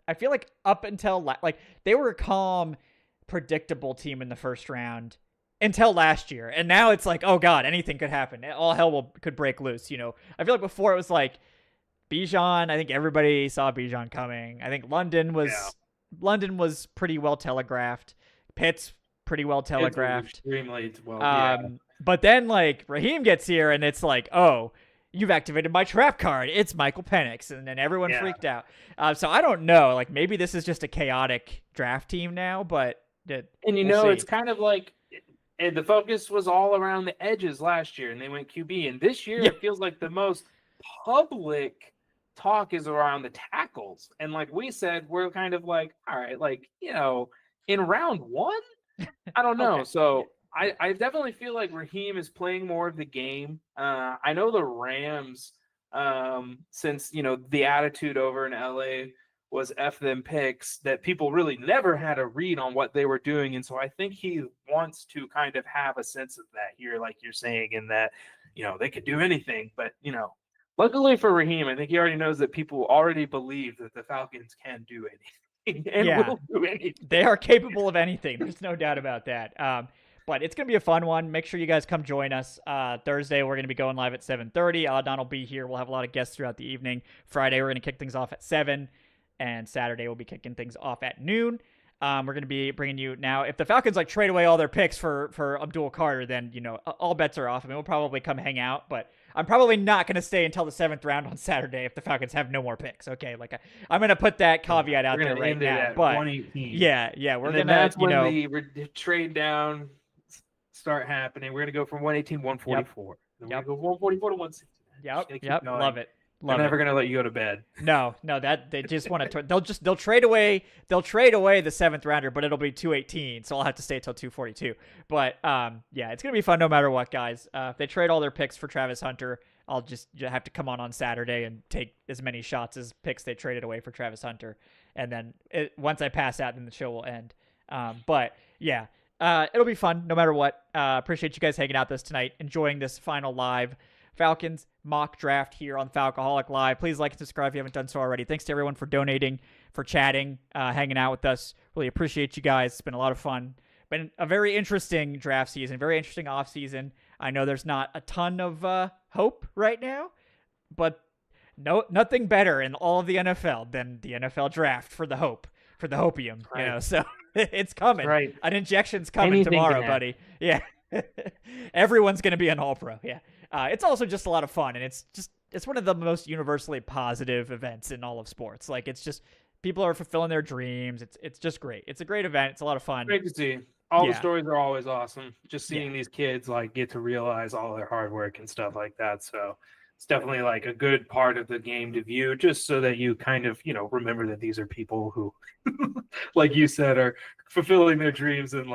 Speaker 1: I feel like up until they were a calm, predictable team in the first round until last year. And now it's like, oh God, anything could happen. All hell could break loose. I feel like before it was like Bijan, I think everybody saw Bijan coming. I think London was pretty well telegraphed. Pitts pretty well telegraphed.
Speaker 2: Extremely well.
Speaker 1: But then, like, Raheem gets here, and it's like, oh, you've activated my trap card. It's Michael Penix. And then everyone freaked out. So I don't know. Like, maybe this is just a chaotic draft team now, but
Speaker 2: it's kind of like and the focus was all around the edges last year, and they went QB. And this year, it feels like the most public talk is around the tackles. And like we said, we're kind of like, all right, like, in round 1, I don't know.
Speaker 1: Okay.
Speaker 2: So I definitely feel like Raheem is playing more of the game. I know the Rams since, the attitude over in LA was F them picks, that people really never had a read on what they were doing. And so I think he wants to kind of have a sense of that here, like you're saying, in that, they could do anything. But, luckily for Raheem, I think he already knows that people already believe that the Falcons can do anything and will do anything.
Speaker 1: They are capable of anything. There's no doubt about that. But it's going to be a fun one. Make sure you guys come join us. Thursday, we're going to be going live at 7:30. Adnan will be here. We'll have a lot of guests throughout the evening. Friday, we're going to kick things off at 7. And Saturday, we'll be kicking things off at noon. We're going to be bringing you now. If the Falcons trade away all their picks for Abdul Carter, then, all bets are off. I mean, we'll probably come hang out, but I'm probably not going to stay until the 7th round on Saturday if the Falcons have no more picks. Okay. I'm going to put that caveat out there right now. But
Speaker 2: 118.
Speaker 1: Yeah. We're going to,
Speaker 2: that's when the trade down start happening. We're going to go from 118, 144.
Speaker 1: Yep.
Speaker 2: Then we're going to go 144 to 160.
Speaker 1: Yep. Love it.
Speaker 2: They're never going to let you go to bed.
Speaker 1: No, that they just want to. They'll trade away the 7th rounder, but it'll be 218, so I'll have to stay till 242. But it's gonna be fun no matter what, guys. If they trade all their picks for Travis Hunter, I'll just have to come on Saturday and take as many shots as picks they traded away for Travis Hunter, and then once I pass out, then the show will end. It'll be fun no matter what. Appreciate you guys hanging out with us tonight, enjoying this final live Falcons mock draft here on Falcoholic Live. Please like and subscribe if you haven't done so already. Thanks to everyone for donating, for chatting, hanging out with us. Really appreciate you guys. It's been a lot of fun. Been a very interesting draft season, very interesting off season. I know there's not a ton of hope right now, but nothing better in all of the NFL than the NFL draft for the hopium.
Speaker 2: Right.
Speaker 1: So it's coming.
Speaker 2: Right.
Speaker 1: An injection's coming
Speaker 2: Anything
Speaker 1: tomorrow, buddy. Yeah. Everyone's going to be an all-pro. Yeah. It's also just a lot of fun, and it's one of the most universally positive events in all of sports. It's just people are fulfilling their dreams. It's just great. It's a great event. It's a lot of fun.
Speaker 2: Great to see. All the stories are always awesome. Just seeing these kids get to realize all their hard work and stuff like that. So it's definitely a good part of the game to view, just so that you kind of, remember that these are people who, like you said, are fulfilling their dreams and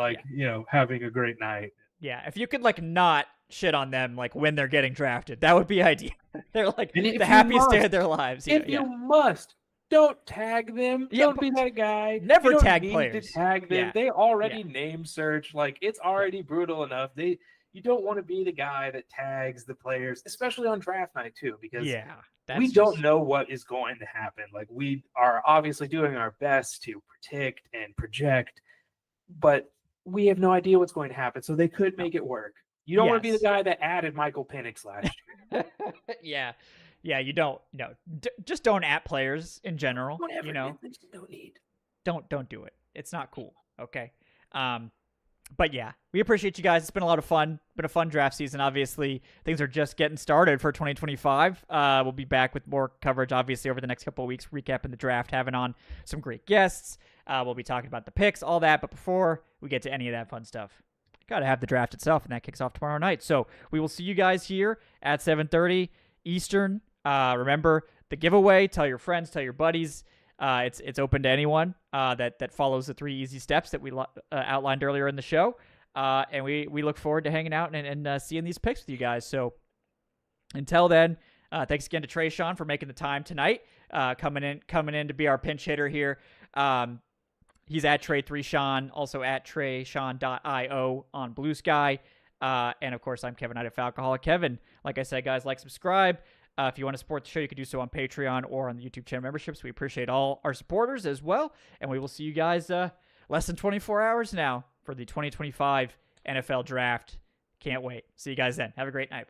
Speaker 2: having a great night.
Speaker 1: Yeah. If you could not shit on them when they're getting drafted, that would be ideal. They're the happiest day of their lives.
Speaker 2: If you must, don't tag them. Don't be that guy.
Speaker 1: Never tag
Speaker 2: players. To tag them. They already name search. It's already brutal enough. You don't want to be the guy that tags the players, especially on draft night too, because we don't know what is going to happen. We are obviously doing our best to predict and project, but we have no idea what's going to happen. So they could make it work. You don't want to be the guy that added Michael Penix last
Speaker 1: year. Yeah, you don't. No, just don't at players in general.
Speaker 2: Whatever.
Speaker 1: No
Speaker 2: need.
Speaker 1: Don't do it. It's not cool. Okay. But we appreciate you guys. It's been a lot of fun. Been a fun draft season. Obviously, things are just getting started for 2025. We'll be back with more coverage, obviously, over the next couple of weeks, recapping the draft, having on some great guests. We'll be talking about the picks, all that. But before we get to any of that fun stuff, got to have the draft itself, and that kicks off tomorrow night. So we will see you guys here at 7:30 Eastern. Remember the giveaway. Tell your friends, tell your buddies. It's open to anyone that follows the 3 easy steps that we outlined earlier in the show. And we look forward to hanging out and seeing these picks with you guys. So until then, thanks again to Tre'Shon for making the time tonight, coming in to be our pinch hitter here. He's at Tre'Shon, also at Tre'Shon.io on Blue Sky. And of course, I'm Kevin Knight at Falcoholic. Kevin, like I said, guys, subscribe. If you want to support the show, you can do so on Patreon or on the YouTube channel memberships. We appreciate all our supporters as well. And we will see you guys less than 24 hours now for the 2025 NFL Draft. Can't wait. See you guys then. Have a great night.